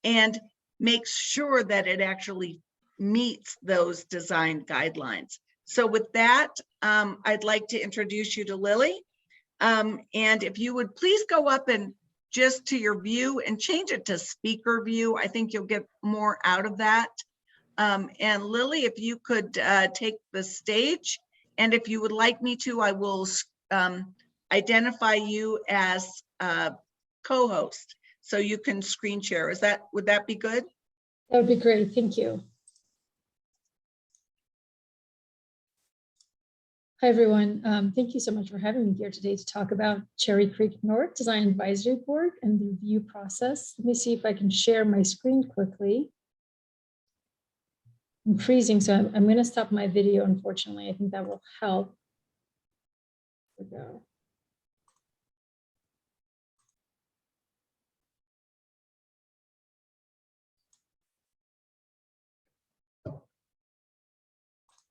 and makes sure that it actually meets those design guidelines. So with that, I'd like to introduce you to Lily. And if you would please go up and just to your view and change it to speaker view, I think you'll get more out of that. And Lily, if you could take the stage, and if you would like me to, I will identify you as a co-host, so you can screen share. Would that be good? That would be great. Thank you. Hi, everyone. Thank you so much for having me here today to talk about Cherry Creek North Design Advisory Board and the review process. Let me see if I can share my screen quickly. I'm freezing, so I'm going to stop my video, unfortunately. I think that will help. There we go.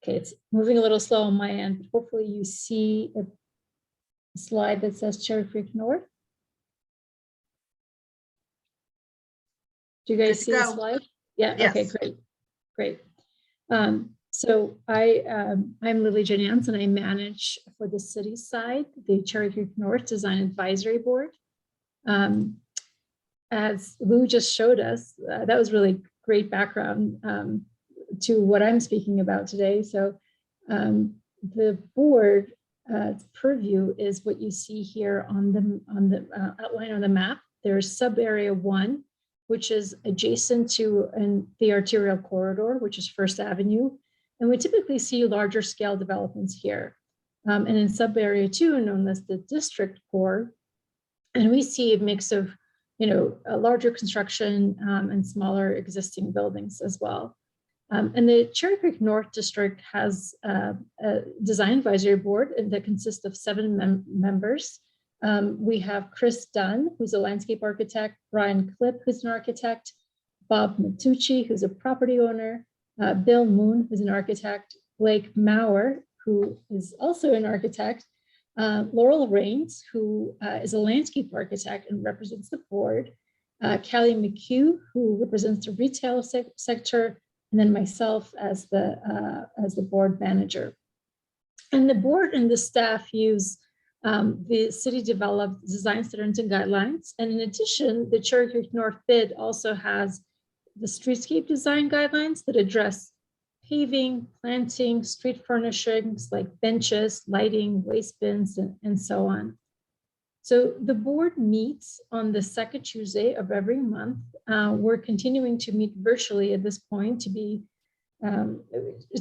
Okay, it's moving a little slow on my end, but hopefully you see a slide that says Cherry Creek North. Do you guys see the slide? Yeah, Yes. Okay, great. So I'm Lily Jennings, and I manage for the city side, the Cherry Creek North Design Advisory Board. As Lou just showed us, that was really great background to what I'm speaking about today. So the board purview is what you see here on the outline on the map. There's sub area 1, which is adjacent to the arterial corridor, which is First Avenue. And we typically see larger scale developments here. And in sub area 2, known as the district core, and we see a mix of, a larger construction and smaller existing buildings as well. And the Cherry Creek North District has a design advisory board that consists of 7 members. We have Chris Dunn, who's a landscape architect, Brian Klipp, who's an architect, Bob Matucci, who's a property owner, Bill Moon, who's an architect, Blake Maurer, who is also an architect, Laurel Rains, who is a landscape architect and represents the board, Callie McHugh, who represents the retail sector, and then myself as the board manager. And the board and the staff use the city developed design standards and guidelines. And in addition, the Cherry Creek North bid also has the streetscape design guidelines that address paving, planting, street furnishings like benches, lighting, waste bins, and so on. So the board meets on the second Tuesday of every month. We're continuing to meet virtually at this point to be,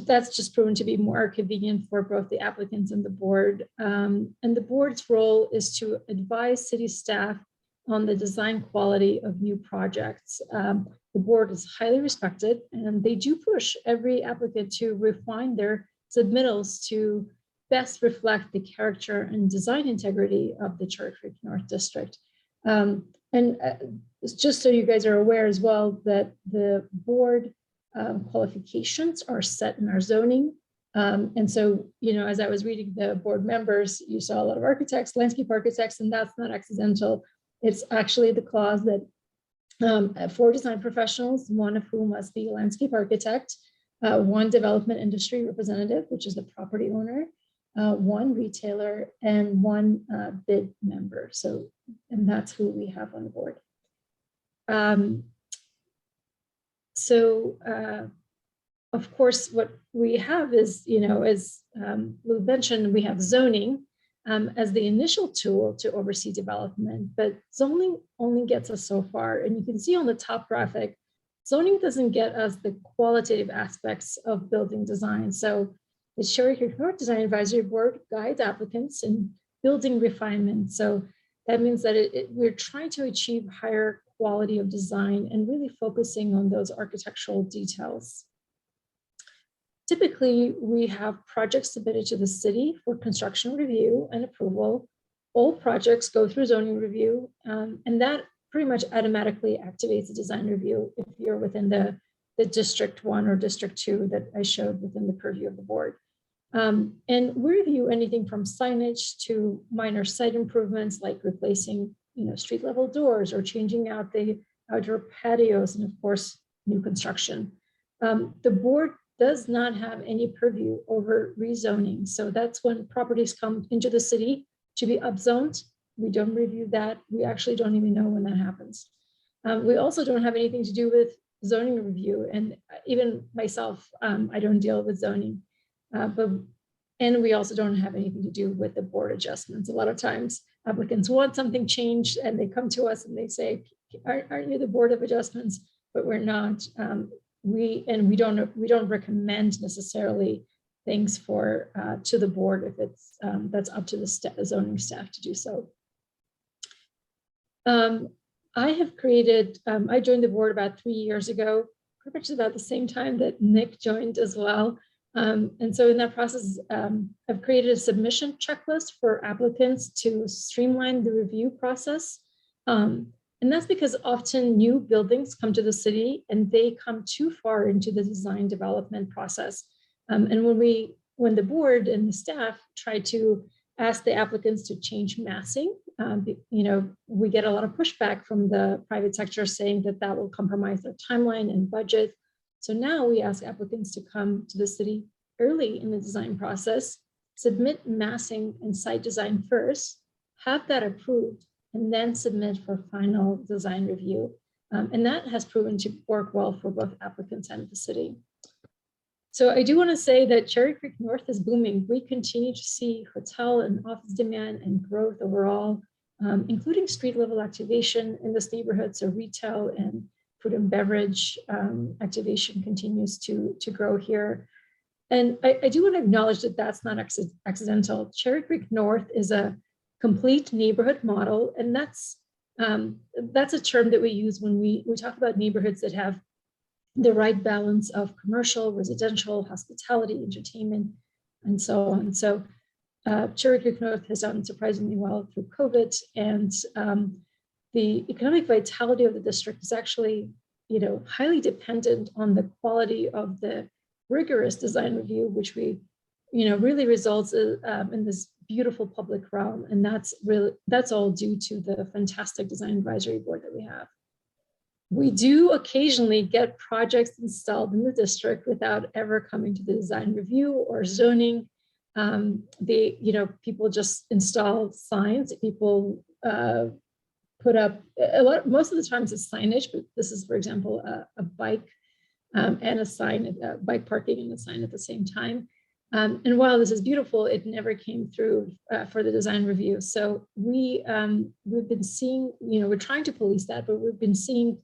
that's just proven to be more convenient for both the applicants and the board. And the board's role is to advise city staff on the design quality of new projects. The board is highly respected, and they do push every applicant to refine their submittals to best reflect the character and design integrity of the Cherry Creek North District. Just so you guys are aware as well that the board qualifications are set in our zoning. And so, as I was reading the board members, you saw a lot of architects, landscape architects, and that's not accidental. It's actually the clause that 4 design professionals, one of whom must be a landscape architect, 1 development industry representative, which is the property owner, 1 retailer, and 1 bid member. So, and that's who we have on the board. Of course, what we have is, as Lou mentioned, we have zoning as the initial tool to oversee development, but zoning only gets us so far. And you can see on the top graphic, zoning doesn't get us the qualitative aspects of building design. So the Cherry Creek North Design Advisory Board guides applicants in building refinement. So that means that we're trying to achieve higher quality of design and really focusing on those architectural details. Typically, we have projects submitted to the city for construction review and approval. All projects go through zoning review, and that pretty much automatically activates the design review if you're within the District 1 or District 2 that I showed within the purview of the board. And we review anything from signage to minor site improvements like replacing street level doors or changing out the outdoor patios, and of course, new construction. The board does not have any purview over rezoning. So that's when properties come into the city to be upzoned. We don't review that. We actually don't even know when that happens. We also don't have anything to do with zoning review. And even myself, I don't deal with zoning. And we also don't have anything to do with the board adjustments. A lot of times applicants want something changed and they come to us and they say, aren't you the board of adjustments? But we're not. We don't recommend necessarily things to the board if it's that's up to the zoning staff to do so. I joined the board about 3 years ago, pretty much about the same time that Nick joined as well. And so in that process, I've created a submission checklist for applicants to streamline the review process. And that's because often new buildings come to the city and they come too far into the design development process. And when the board and the staff try to ask the applicants to change massing, we get a lot of pushback from the private sector saying that will compromise their timeline and budget. So now we ask applicants to come to the city early in the design process, submit massing and site design first, have that approved, and then submit for final design review. And that has proven to work well for both applicants and the city. So I do want to say that Cherry Creek North is booming. We continue to see hotel and office demand and growth overall, including street level activation in this neighborhood. So retail and food and beverage activation continues to grow here. And I do want to acknowledge that that's not accidental. Cherry Creek North is a complete neighborhood model. And that's a term that we use when we talk about neighborhoods that have the right balance of commercial, residential, hospitality, entertainment, and so on. So Cherry Creek North has done surprisingly well through COVID, and the economic vitality of the district is actually, highly dependent on the quality of the rigorous design review, which really results in this beautiful public realm. And that's all due to the fantastic design advisory board that we have. We do occasionally get projects installed in the district without ever coming to the design review or zoning. People just install signs. People put up most of the times it's signage, but this is, for example, a bike and a sign, bike parking and a sign at the same time. And while this is beautiful, it never came through for the design review. So we've been seeing, we're trying to police that, but we've been seeing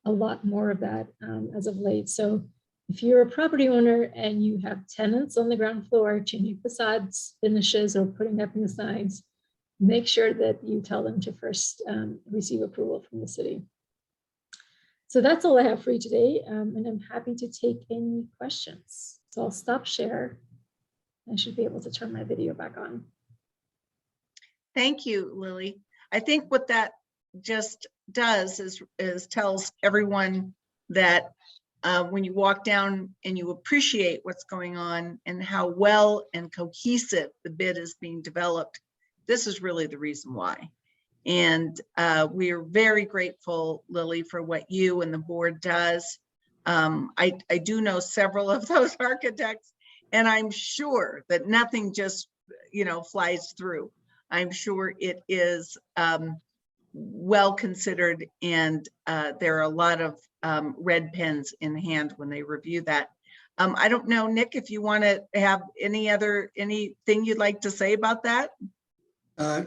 a lot more of that as of late. So if you're a property owner and you have tenants on the ground floor changing facades, finishes, or putting up new signs, make sure that you tell them to first receive approval from the city. So that's all I have for you today. And I'm happy to take any questions. So I'll stop share. I should be able to turn my video back on. Thank you, Lily. I think what that just does is tells everyone that when you walk down and you appreciate what's going on and how well and cohesive the bid is being developed, this is really the reason why. And we are very grateful, Lily, for what you and the board does. I do know several of those architects, and I'm sure that nothing just, flies through. I'm sure it is well considered, and there are a lot of red pens in hand when they review that. I don't know, Nick, if you want to have anything you'd like to say about that?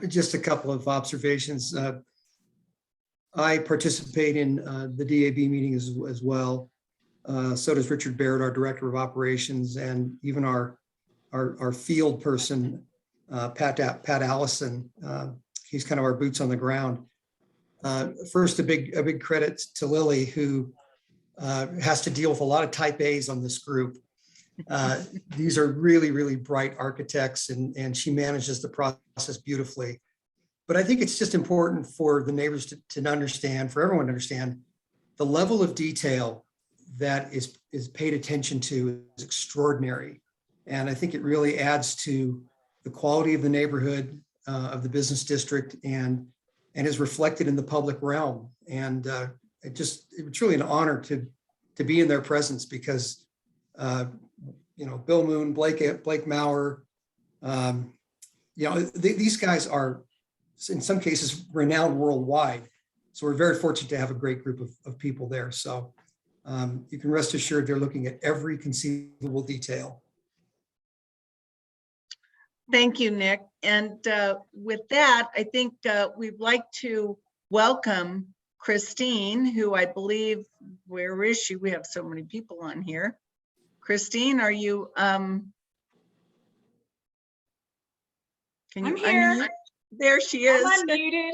Just a couple of observations. I participate in the DAB meeting as well. So does Richard Barrett, our Director of Operations, and even our our field person, Pat Allison. He's kind of our boots on the ground. First, a big credit to Lily, who has to deal with a lot of type A's on this group. These are really, really bright architects, and she manages the process beautifully. But I think it's just important for the neighbors to understand, for everyone to understand, the level of detail that is paid attention to is extraordinary. And I think it really adds to the quality of the neighborhood, of the business district, and is reflected in the public realm. And it's truly an honor to be in their presence, because Bill Moon, Blake Maurer, these guys are in some cases renowned worldwide. So we're very fortunate to have a great group of people there. So you can rest assured they're looking at every conceivable detail. Thank you, Nick. And with that, I think we'd like to welcome Christine, who I believe, where is she? We have so many people on here. Christine, are you, can you I'm here. unmute? There she is. I'm unmuted.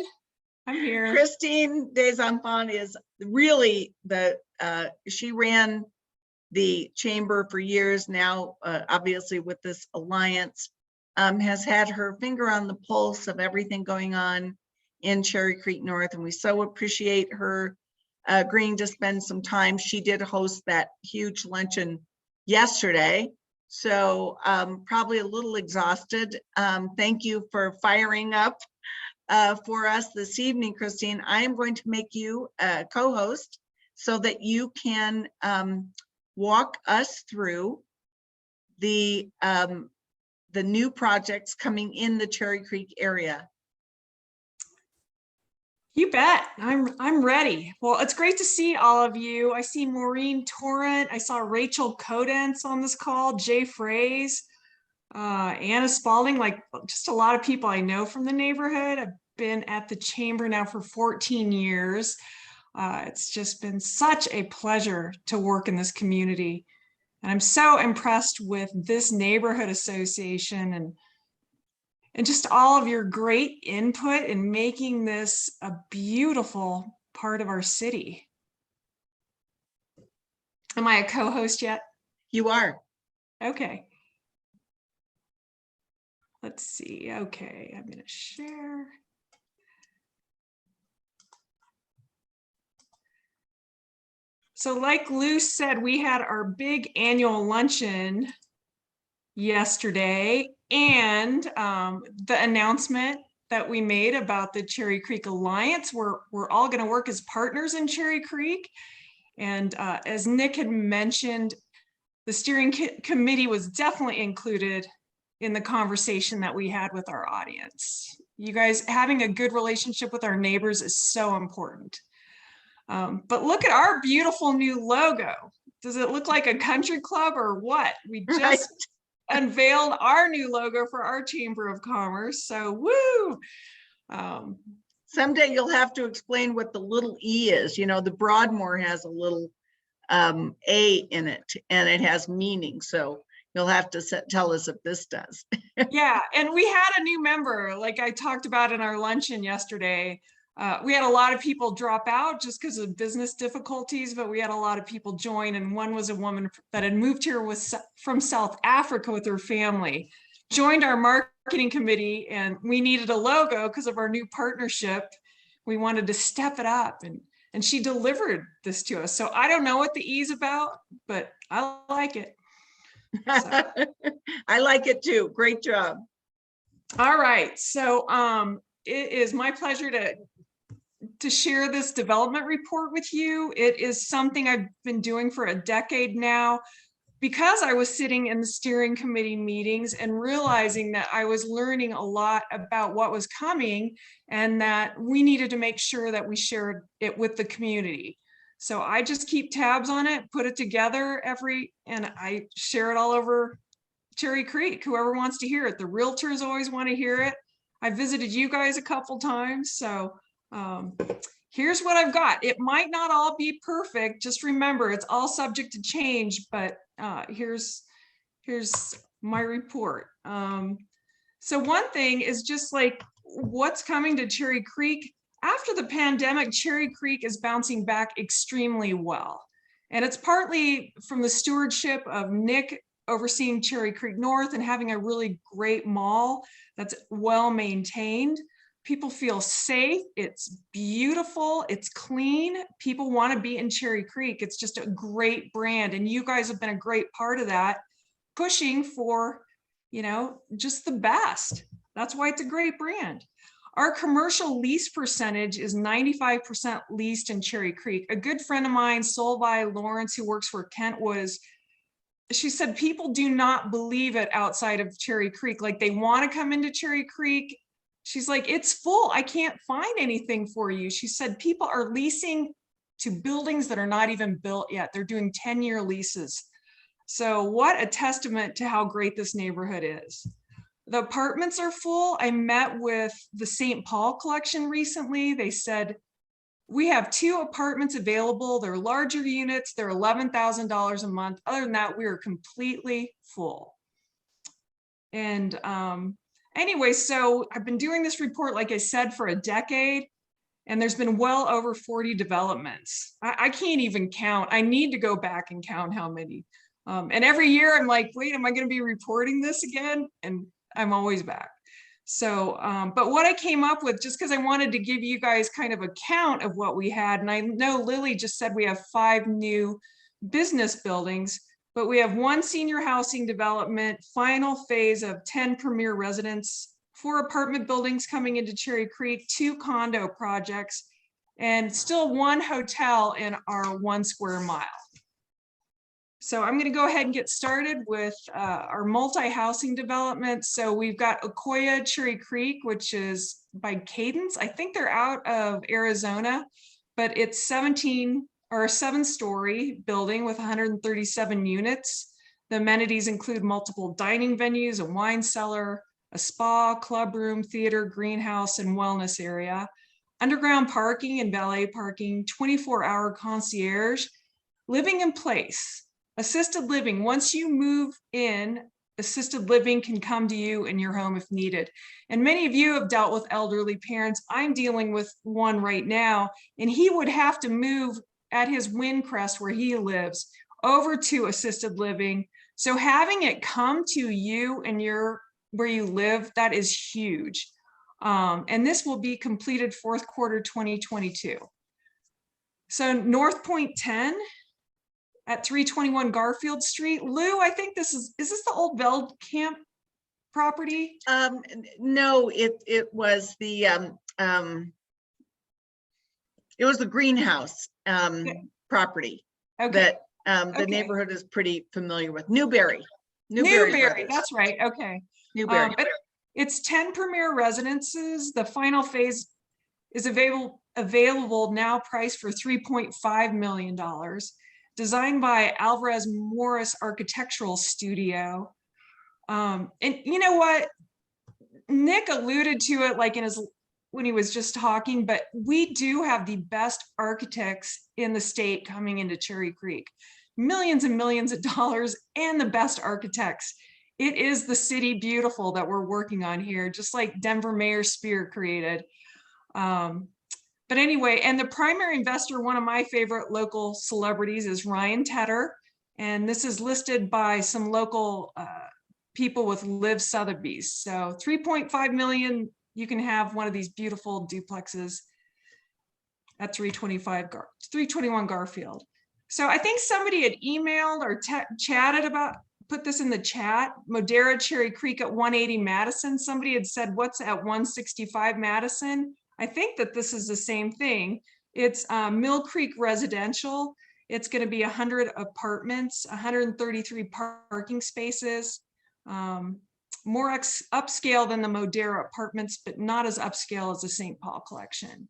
I'm here. Christine Desenfants is really she ran the chamber for years now, obviously with this alliance, has had her finger on the pulse of everything going on in Cherry Creek North, and we so appreciate her agreeing to spend some time. She did host that huge luncheon yesterday, so probably a little exhausted. Thank you for firing up for us this evening, Christine. I am going to make you a co-host so that you can walk us through the new projects coming in the Cherry Creek area. You bet. I'm ready. Well, it's great to see all of you. I see Maureen Torrent. I saw Rachel Codence on this call, Jay Fraze, Anna Spalding, like just a lot of people I know from the neighborhood. I've been at the chamber now for 14 years. It's just been such a pleasure to work in this community. And I'm so impressed with this neighborhood association and just all of your great input in making this a beautiful part of our city. Am I a co-host yet? You are. Okay. Let's see. Okay, I'm going to share. So like Lou said, we had our big annual luncheon yesterday, and the announcement that we made about the Cherry Creek Alliance. We're all going to work as partners in Cherry Creek. And as Nick had mentioned, the steering committee was definitely included in the conversation that we had with our audience. You guys having a good relationship with our neighbors is so important. But look at our beautiful new logo. Does it look like a country club or what? We just unveiled our new logo for our Chamber of Commerce. So woo! Someday you'll have to explain what the little E is. You know, the Broadmoor has a little A in it, and it has meaning. So you'll have to tell us if this does. Yeah, and we had a new member, like I talked about in our luncheon yesterday. We had a lot of people drop out just because of business difficulties, but we had a lot of people join. And one was a woman that had moved here from South Africa with her family, joined our marketing committee, and we needed a logo because of our new partnership. We wanted to step it up, and she delivered this to us. So I don't know what the E is about, but I like it. So. I like it too. Great job. All right. So it is my pleasure to share this development report with you. It is something I've been doing for a decade now, because I was sitting in the steering committee meetings and realizing that I was learning a lot about what was coming and that we needed to make sure that we shared it with the community. So I just keep tabs on it, put it together and I share it all over Cherry Creek, whoever wants to hear it. The realtors always want to hear it. I visited you guys a couple times. So here's what I've got. It might not all be perfect. Just remember, it's all subject to change, but here's my report. So one thing is just like what's coming to Cherry Creek. After the pandemic, Cherry Creek is bouncing back extremely well. And it's partly from the stewardship of Nick overseeing Cherry Creek North and having a really great mall that's well maintained. People feel safe, it's beautiful, it's clean. People want to be in Cherry Creek. It's just a great brand. And you guys have been a great part of that, pushing for, you know, just the best. That's why it's a great brand. Our commercial lease percentage is 95% leased in Cherry Creek. A good friend of mine, Solvi Lawrence, who works for Kentwood, she said people do not believe it outside of Cherry Creek. Like they want to come into Cherry Creek. She's like, it's full. I can't find anything for you. She said people are leasing to buildings that are not even built yet. They're doing 10-year leases. So what a testament to how great this neighborhood is. The apartments are full. I met with the St. Paul collection recently. They said, we have 2 apartments available. They're larger units. They're $11,000 a month. Other than that, we are completely full. And anyway, so I've been doing this report, like I said, for a decade, and there's been well over 40 developments. I can't even count. I need to go back and count how many. And every year I'm like, wait, am I going to be reporting this again? And I'm always back. So, but what I came up with, just because I wanted to give you guys kind of a count of what we had, and I know Lily just said we have 5 new business buildings, but we have 1 senior housing development, final phase of 10 premier residence, 4 apartment buildings coming into Cherry Creek, 2 condo projects, and still 1 hotel in our 1 square mile. So I'm going to go ahead and get started with our multi-housing development. So we've got Ocoya Cherry Creek, which is by Cadence. I think they're out of Arizona, but it's 7-story building with 137 units. The amenities include multiple dining venues, a wine cellar, a spa, club room, theater, greenhouse, and wellness area, underground parking and valet parking, 24-hour concierge, living in place. Assisted living, once you move in, assisted living can come to you in your home if needed. And many of you have dealt with elderly parents. I'm dealing with one right now, and he would have to move at his Windcrest where he lives over to assisted living. So having it come to you and where you live, that is huge. And this will be completed 4th quarter 2022. So North Point 10, at 321 Garfield Street. Lou, I think is this the old Veld Camp property? No, it was the greenhouse property Okay. that the Okay. neighborhood is pretty familiar with. Newberry. Newberry, that's right. Okay. Newberry. But it's 10 premier residences. The final phase is available now, priced for $3.5 million. Designed by Alvarez Morris Architectural Studio. And you know what? Nick alluded to it like when he was just talking, but we do have the best architects in the state coming into Cherry Creek. Millions and millions of dollars and the best architects. It is the city beautiful that we're working on here, just like Denver Mayor Spear created. But anyway, and the primary investor, one of my favorite local celebrities, is Ryan Tedder. And this is listed by some local people with Liv Sotheby's. So 3.5 million, you can have one of these beautiful duplexes at 321 Garfield. So I think somebody had emailed or chatted about, put this in the chat, Modera Cherry Creek at 180 Madison. Somebody had said, what's at 165 Madison? I think that this is the same thing. It's Mill Creek Residential. It's going to be 100 apartments, 133 parking spaces, more upscale than the Modera apartments, but not as upscale as the St. Paul collection.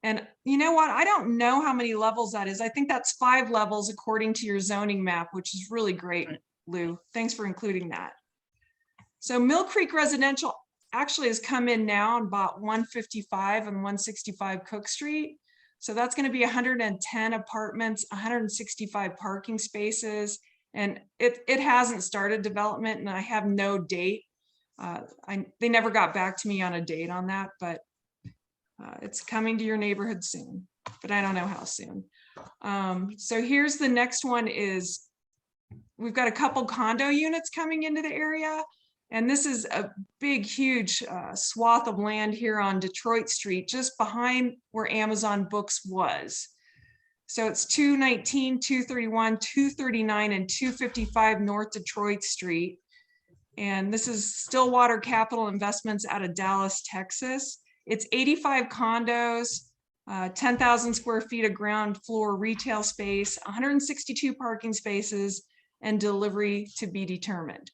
And you know what? I don't know how many levels that is. I think that's 5 levels according to your zoning map, which is really great, Lou. Thanks for including that. So Mill Creek Residential actually has come in now and bought 155 and 165 Cook Street. So that's going to be 110 apartments, 165 parking spaces, And it hasn't started development, and I have no date. They never got back to me on a date on that, but it's coming to your neighborhood soon, but I don't know how soon. So here's the next one is, we've got a couple condo units coming into the area. And this is a big, huge swath of land here on Detroit Street, just behind where Amazon Books was. So it's 219, 231, 239, and 255 North Detroit Street. And this is Stillwater Capital Investments out of Dallas, Texas. It's 85 condos, 10,000 square feet of ground floor retail space, 162 parking spaces, and delivery to be determined.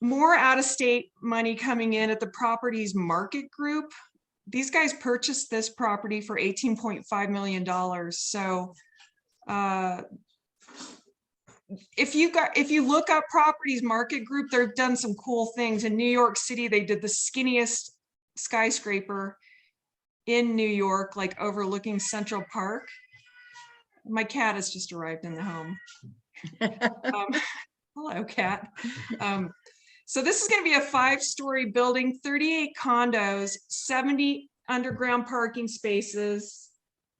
More out-of-state money coming in at the Properties Market Group. These guys purchased this property for $18.5 million. So if you look up Properties Market Group, they've done some cool things. In New York City, they did the skinniest skyscraper in New York, like overlooking Central Park. My cat has just arrived in the home. Hello, cat. So this is going to be a 5-story building, 38 condos, 70 underground parking spaces,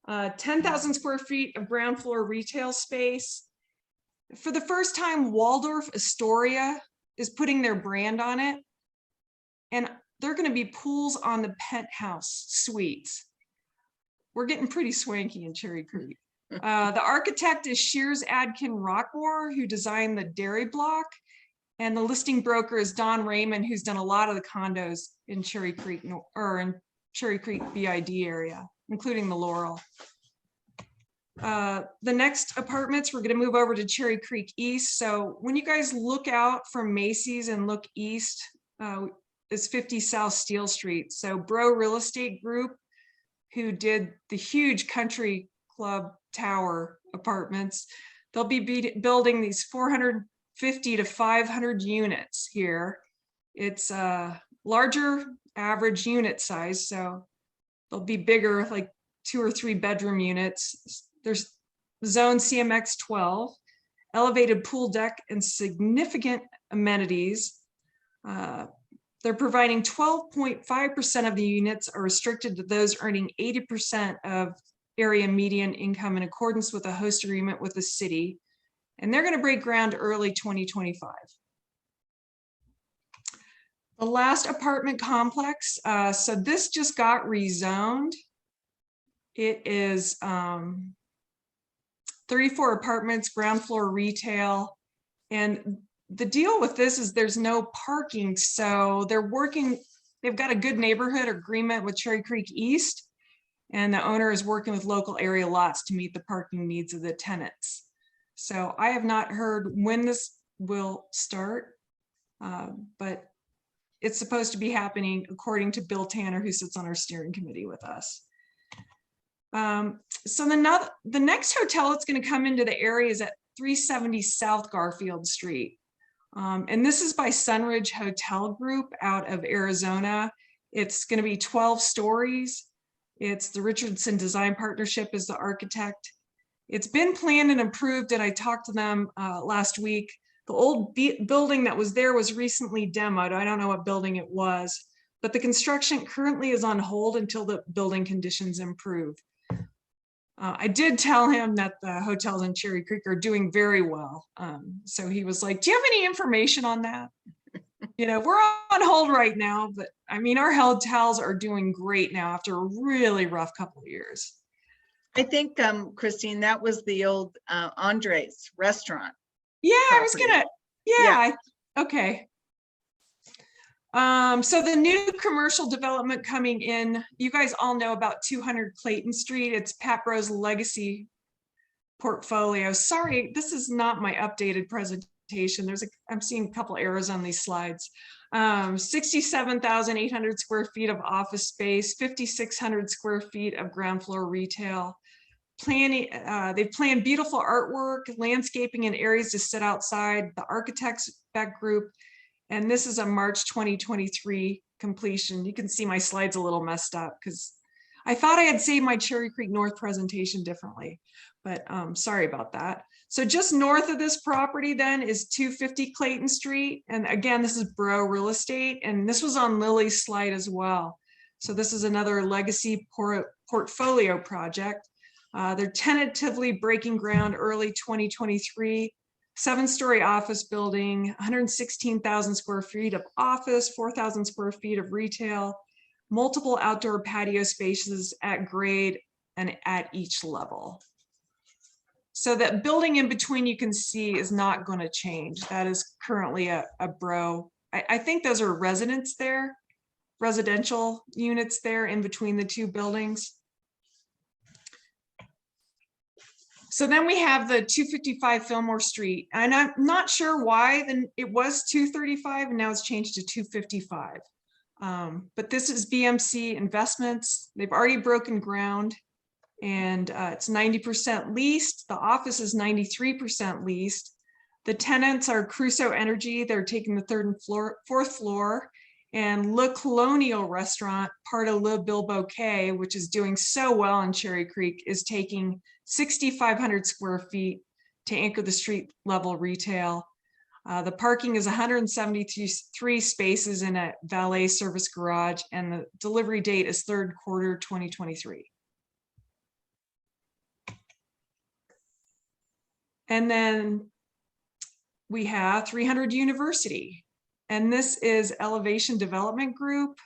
10,000 square feet of ground floor retail space. For the first time, Waldorf Astoria is putting their brand on it. And they're going to be pools on the penthouse suites. We're getting pretty swanky in Cherry Creek. The architect is Shears Adkin Rockmore, who designed the dairy block. And the listing broker is Don Raymond, who's done a lot of the condos in Cherry Creek or in Cherry Creek BID area, including the Laurel. The next apartments, we're going to move over to Cherry Creek East. So when you guys look out from Macy's and look east, is 50 South Steel Street. So Bro Real Estate Group, who did the huge country club tower apartments, they'll be building these 450 to 500 units here. It's a larger average unit size, so they'll be bigger, like 2 or 3 bedroom units. There's zone CMX 12, elevated pool deck, and significant amenities. They're providing 12.5% of the units are restricted to those earning 80% of area median income in accordance with a host agreement with the city. And they're going to break ground early 2025. The last apartment complex, so this just got rezoned. It is 34 apartments, ground floor retail. And the deal with this is there's no parking. So they've got a good neighborhood agreement with Cherry Creek East. And the owner is working with local area lots to meet the parking needs of the tenants. So I have not heard when this will start, but it's supposed to be happening according to Bill Tanner, who sits on our steering committee with us. So the next hotel that's going to come into the area is at 370 South Garfield Street. And this is by Sunridge Hotel Group out of Arizona. It's going to be 12 stories. It's the Richardson Design Partnership is the architect. It's been planned and approved, and I talked to them last week. The old building that was there was recently demoed. I don't know what building it was, but the construction currently is on hold until the building conditions improve. I did tell him that the hotels in Cherry Creek are doing very well. So he was like, do you have any information on that? You know, we're on hold right now, but I mean, our hotels are doing great now after a really rough couple of years. I think, Christine, that was the old Andre's restaurant. Yeah, property. I was gonna, yeah. Okay. So the new commercial development coming in, you guys all know about 200 Clayton Street. It's Pat Bro's legacy portfolio. Sorry, this is not my updated presentation. I'm seeing a couple errors on these slides. 67,800 square feet of office space, 5,600 square feet of ground floor retail. They've planned beautiful artwork, landscaping, and areas to sit outside. The architects back group. And this is a March 2023 completion. You can see my slides a little messed up because I thought I had saved my Cherry Creek North presentation differently. but sorry about that. So just north of this property then is 250 Clayton Street. And again, this is Bro Real Estate, and this was on Lily's slide as well. So this is another legacy portfolio project. They're tentatively breaking ground early 2023. 7-story office building, 116,000 square feet of office, 4,000 square feet of retail, multiple outdoor patio spaces at grade and at each level. So that building in between you can see is not going to change. That is currently a Bro. I think those are residents there, residential units there in between the two buildings. So then we have the 255 Fillmore Street, and I'm not sure why then it was 235 and now it's changed to 255. But this is BMC Investments. They've already broken ground, and it's 90% leased. The office is 93% leased. The tenants are Crusoe Energy. They're taking the 3rd and 4th floor, and Le Colonial Restaurant, part of Le Bilbo K, which is doing so well in Cherry Creek, is taking 6,500 square feet to anchor the street level retail. The parking is 173 spaces in a valet service garage, and the delivery date is 3rd quarter 2023. And then we have 300 University, and this is Elevation Development Group.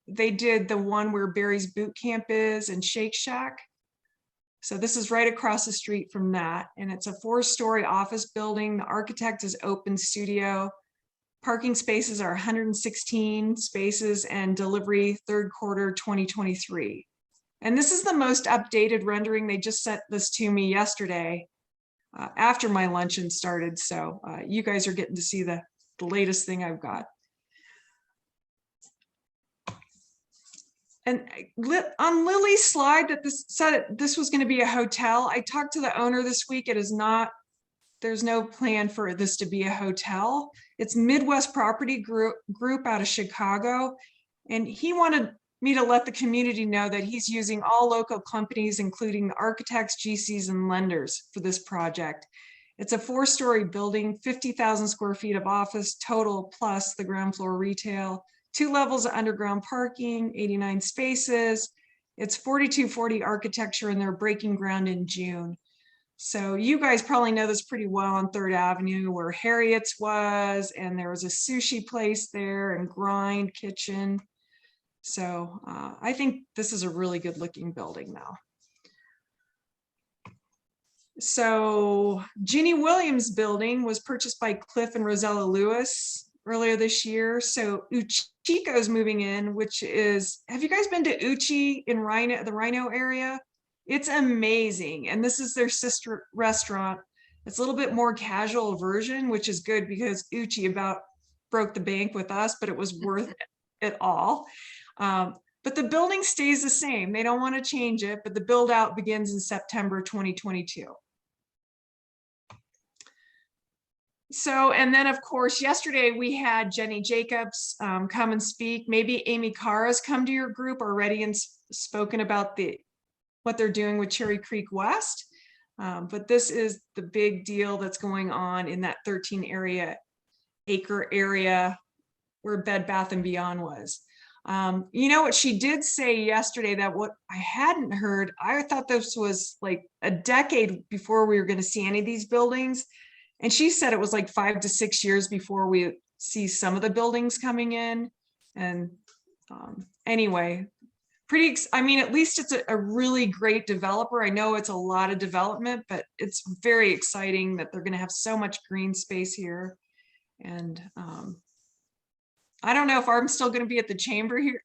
They did the one where Barry's Boot Camp is and Shake Shack. So this is right across the street from that, and it's a 4-story office building. The architect is Open Studio. Parking spaces are 116 spaces, and delivery 3rd quarter 2023. And this is the most updated rendering. They just sent this to me yesterday after my luncheon started. So you guys are getting to see the latest thing I've got. And on Lily's slide that this said this was going to be a hotel, I talked to the owner this week. It is not, there's no plan for this to be a hotel. It's Midwest Property Group out of Chicago. And he wanted me to let the community know that he's using all local companies, including the architects, GCs, and lenders for this project. It's a 4-story building, 50,000 square feet of office total, plus the ground floor retail. 2 levels of underground parking, 89 spaces. It's 4240 architecture, and they're breaking ground in June. So you guys probably know this pretty well on 3rd Avenue where Harriet's was, and there was a sushi place there and Grind Kitchen. So I think this is a really good looking building now. So Ginny Williams building was purchased by Cliff and Rosella Lewis earlier this year. So Uchiko's moving in, which is, have you guys been to Uchi in Rhino, the Rhino area? It's amazing. And this is their sister restaurant. It's a little bit more casual version, which is good because Uchi about broke the bank with us, but it was worth it all. But the building stays the same. They don't want to change it, but the build out begins in September 2022. So, and then of course, yesterday we had Jenny Jacobs come and speak. Maybe Amy Carr's come to your group already and spoken about what they're doing with Cherry Creek West. But this is the big deal that's going on in that 13-acre area where Bed Bath & Beyond was. You know what she did say yesterday, that what I hadn't heard, I thought this was like a decade before we were going to see any of these buildings. And she said it was like 5 to 6 years before we see some of the buildings coming in. And anyway, I mean, at least it's a really great developer. I know it's a lot of development, but it's very exciting that they're going to have so much green space here. And I don't know if I'm still going to be at the chamber here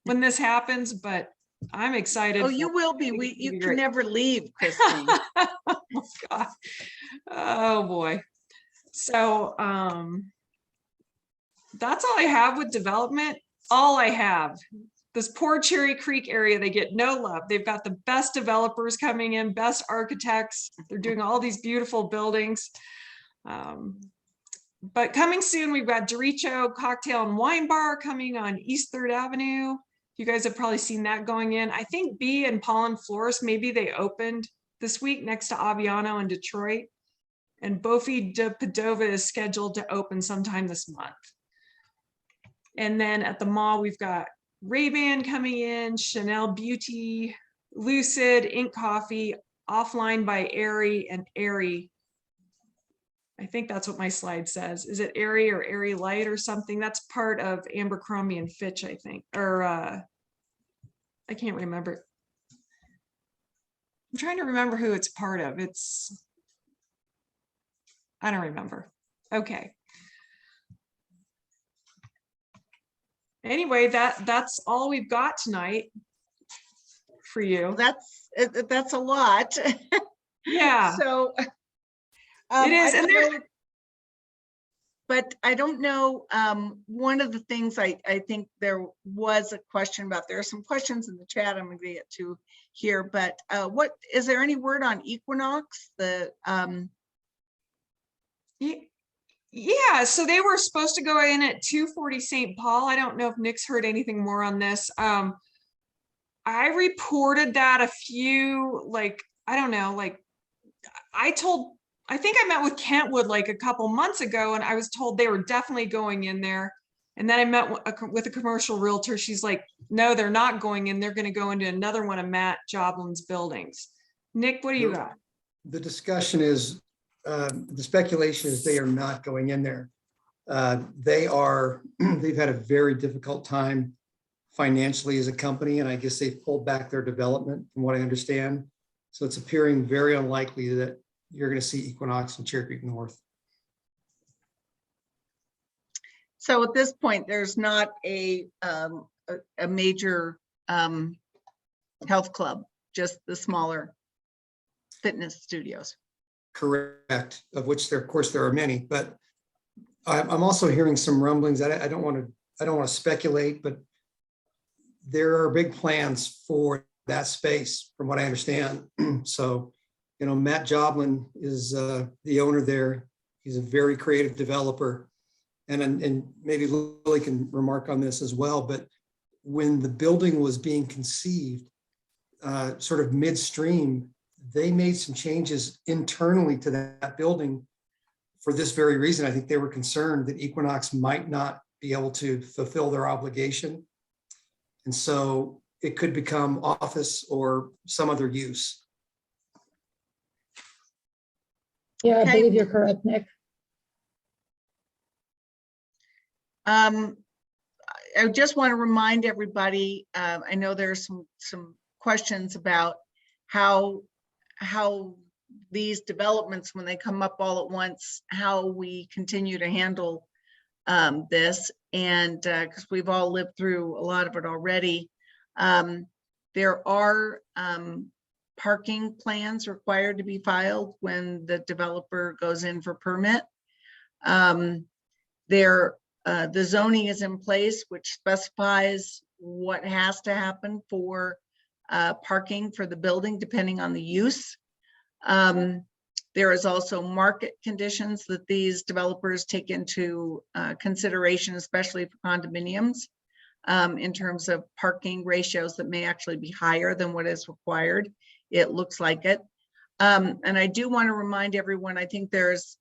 when this happens, but I'm excited. Oh, you will be. You can never leave, Christine. Oh my God. Oh boy. So that's all I have with development. All I have. This poor Cherry Creek area, they get no love. They've got the best developers coming in, best architects. They're doing all these beautiful buildings. But coming soon, we've got Doricho Cocktail and Wine Bar coming on East 3rd Avenue. You guys have probably seen that going in. I think Bee and Pollen Florist, maybe they opened this week next to Aviano in Detroit. And Bofi de Padova is scheduled to open sometime this month. And then at the mall, we've got Ray-Ban coming in, Chanel Beauty, Lucid, Ink Coffee, Offline by Aerie, and Aerie. I think that's what my slide says. Is it Aerie or Aerie Light or something? That's part of Abercrombie and Fitch, I think. Or I can't remember. I'm trying to remember who it's part of. I don't remember. Okay. Anyway, that's all we've got tonight for you. That's a lot. Yeah. So. It is, and but I don't know, one of the things I think there was a question about, there are some questions in the chat I'm gonna get to here, but what, is there any word on Equinox? Yeah, so they were supposed to go in at 240 St. Paul. I don't know if Nick's heard anything more on this. I reported that a few, like, I don't know, like I think I met with Kentwood like a couple months ago, and I was told they were definitely going in there. And then I met with a commercial realtor. She's like, no, they're not going in. They're going to go into another one of Matt Joblin's buildings. Nick, what do you got? The discussion is, the speculation is they are not going in there. They've had a very difficult time financially as a company, and I guess they've pulled back their development from what I understand. So it's appearing very unlikely that you're going to see Equinox in Cherry Creek North. So at this point, there's not a major health club, just the smaller fitness studios. Correct, of which there, of course, there are many, but I'm also hearing some rumblings that I don't want to speculate, but there are big plans for that space, from what I understand. So, you know, Matt Joblin is the owner there. He's a very creative developer. And maybe Lily can remark on this as well, but when the building was being conceived, sort of midstream, they made some changes internally to that building for this very reason. I think they were concerned that Equinox might not be able to fulfill their obligation. And so it could become office or some other use. Yeah, I Okay. believe you're correct, Nick. I just want to remind everybody, I know there's some questions about how these developments, when they come up all at once, how we continue to handle this. And because we've all lived through a lot of it already. There are parking plans required to be filed when the developer goes in for permit. The zoning is in place, which specifies what has to happen for parking for the building, depending on the use. There is also market conditions that these developers take into consideration, especially for condominiums, in terms of parking ratios that may actually be higher than what is required. It looks like it. And I do want to remind everyone, I think there's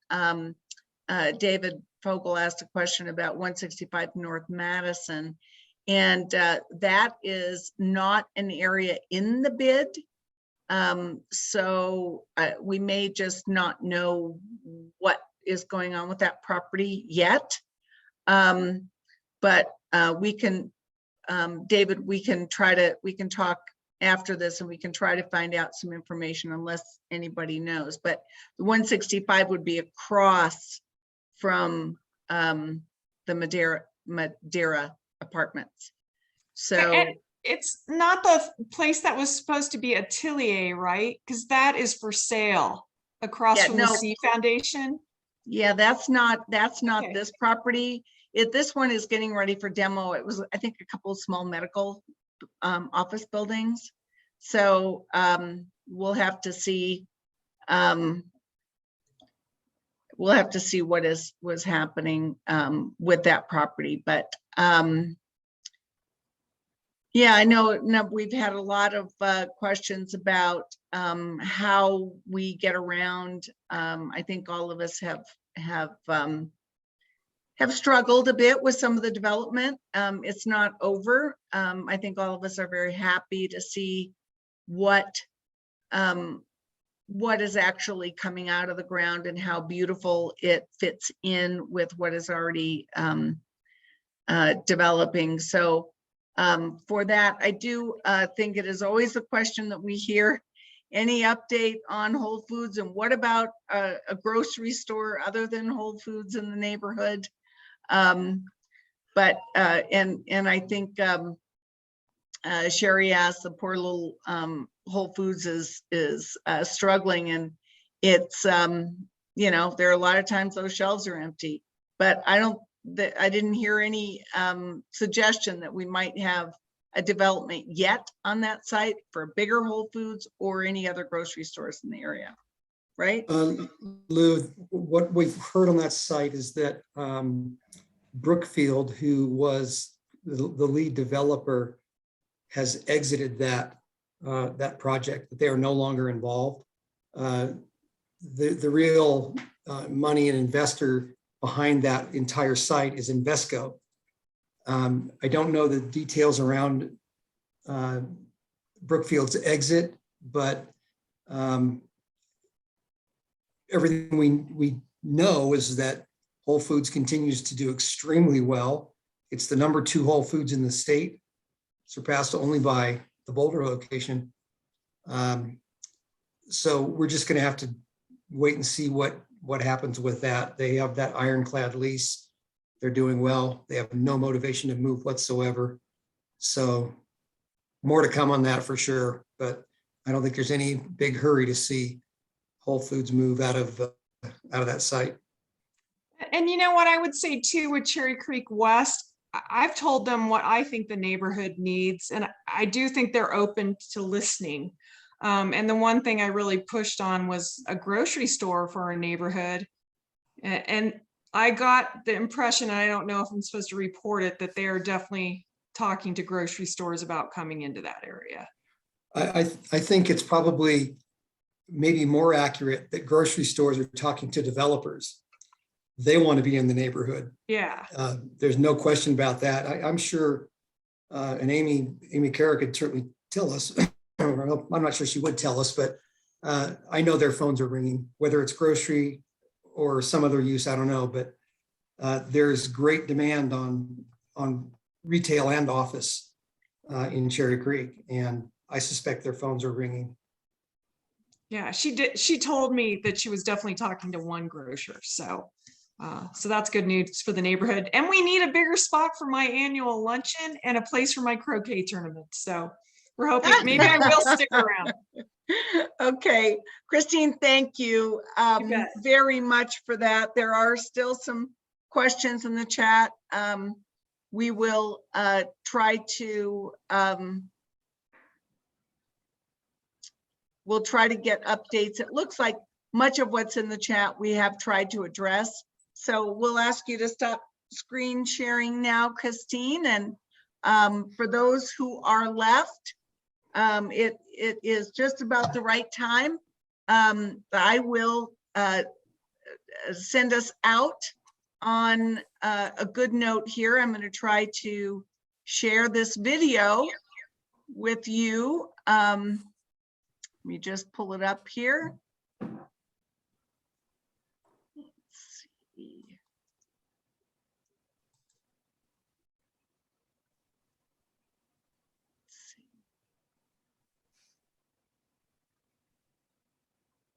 David Fogel asked a question about 165 North Madison, and that is not an area in the bid. So we may just not know what is going on with that property yet. But we can, David, we can talk after this and we can try to find out some information unless anybody knows. But the 165 would be across from the Madeira apartments. So And it's not the place that was supposed to be Atelier, right? Because that is for sale across from the Sea Foundation. Yeah, that's not Okay. this property. This one is getting ready for demo. It was, I think, a couple of small medical office buildings. So we'll have to see. We'll have to see what was happening with that property. But Yeah, I know, no, we've had a lot of questions about how we get around. I think all of us have struggled a bit with some of the development. It's not over. I think all of us are very happy to see what is actually coming out of the ground and how beautiful it fits in with what is already developing. So for that, I do think it is always a question that we hear. Any update on Whole Foods, and what about a grocery store other than Whole Foods in the neighborhood? But I think Sherry asked, the poor little Whole Foods is struggling, and it's you know, there are a lot of times those shelves are empty, but I didn't hear any suggestion that we might have a development yet on that site for a bigger Whole Foods or any other grocery stores in the area, right? Lou, what we've heard on that site is that Brookfield, who was the lead developer, has exited that project, that they are no longer involved. The real money and investor behind that entire site is Invesco. I don't know the details around Brookfield's exit, but everything we know is that Whole Foods continues to do extremely well. It's the #2 Whole Foods in the state, surpassed only by the Boulder location. So we're just going to have to wait and see what happens with that. They have that ironclad lease. They're doing well. They have no motivation to move whatsoever. So more to come on that for sure. But I don't think there's any big hurry to see Whole Foods move out of that site. And you know what I would say too with Cherry Creek West, I've told them what I think the neighborhood needs, and I do think they're open to listening. And the one thing I really pushed on was a grocery store for our neighborhood. And I got the impression, and I don't know if I'm supposed to report it, that they are definitely talking to grocery stores about coming into that area. I think it's probably maybe more accurate that grocery stores are talking to developers. They want to be in the neighborhood. Yeah. There's no question about that. I'm sure, and Amy Carrick could certainly tell us. I'm not sure she would tell us, but I know their phones are ringing, whether it's grocery or some other use, I don't know, but there's great demand on retail and office in Cherry Creek, and I suspect their phones are ringing. Yeah, she did. She told me that she was definitely talking to one grocer. So that's good news for the neighborhood. And we need a bigger spot for my annual luncheon and a place for my croquet tournament. So we're hoping maybe I will stick around. Okay, Christine, thank you bet. very much for that. There are still some questions in the chat. We will try to we'll try to get updates. It looks like much of what's in the chat we have tried to address. So we'll ask you to stop screen sharing now, Christine. And for those who are left, it is just about the right time. I will send us out on a good note here. I'm going to try to share this video with you. Let me just pull it up here. Let's see.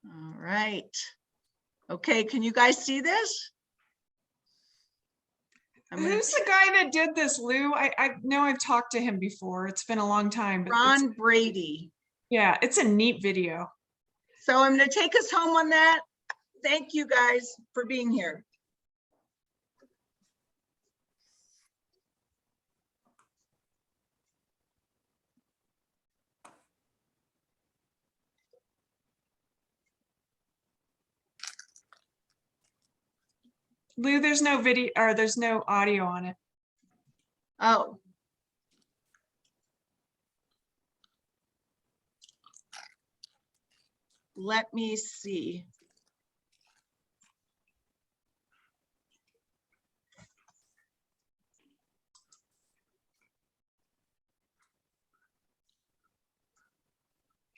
All right. Okay, can you guys see this? Who's the guy that did this, Lou? I know I've talked to him before. It's been a long time. But Ron Brady. Yeah, it's a neat video. So I'm going to take us home on that. Thank you guys for being here. Lou, there's no video or there's no audio on it. Oh. let me see.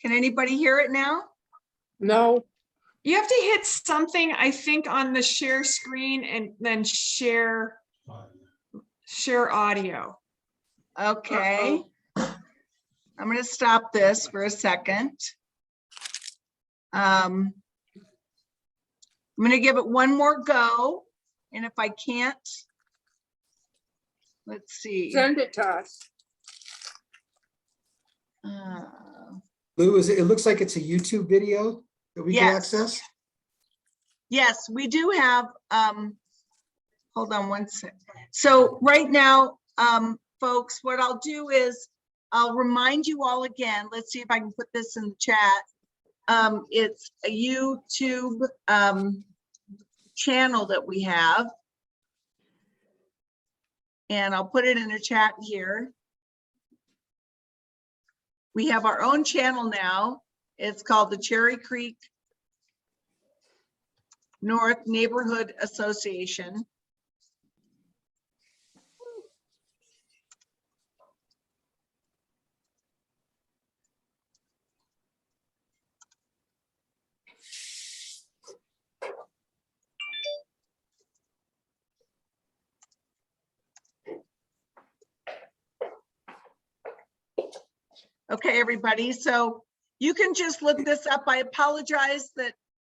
Can anybody hear it now? No, You have to hit something, I think, on the share screen and then share audio. Okay. I'm going to stop this for a second. I'm going to give it one more go. And if I can't, let's see. send it to us. Lou, it looks like it's a YouTube video that we can Yes. access. Yes, we do have, hold on one sec. So right now, folks, what I'll do is I'll remind you all again, let's see if I can put this in the chat. It's a YouTube channel that we have. And I'll put it in the chat here. We have our own channel now. It's called the Cherry Creek North Neighborhood Association. Okay, everybody, so you can just look this up. I apologize that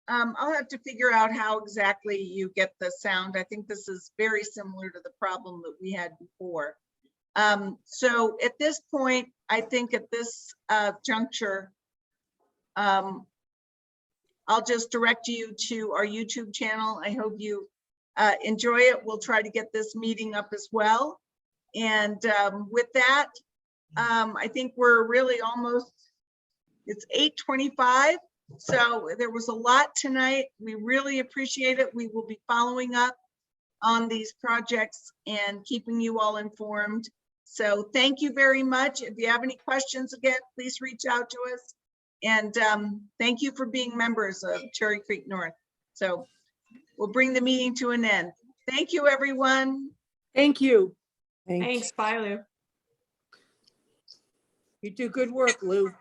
I'll have to figure out how exactly you get the sound. I think this is very similar to the problem that we had before. So at this point, I think at this juncture, I'll just direct you to our YouTube channel. I hope you enjoy it. We'll try to get this meeting up as well. And with that, I think we're really almost, it's 8:25. So there was a lot tonight. We really appreciate it. We will be following up on these projects and keeping you all informed. So thank you very much. If you have any questions, again, please reach out to us. And thank you for being members of Cherry Creek North. So we'll bring the meeting to an end. Thank you, everyone. Thank you. Thanks, bye, Lou. You do good work, Lou.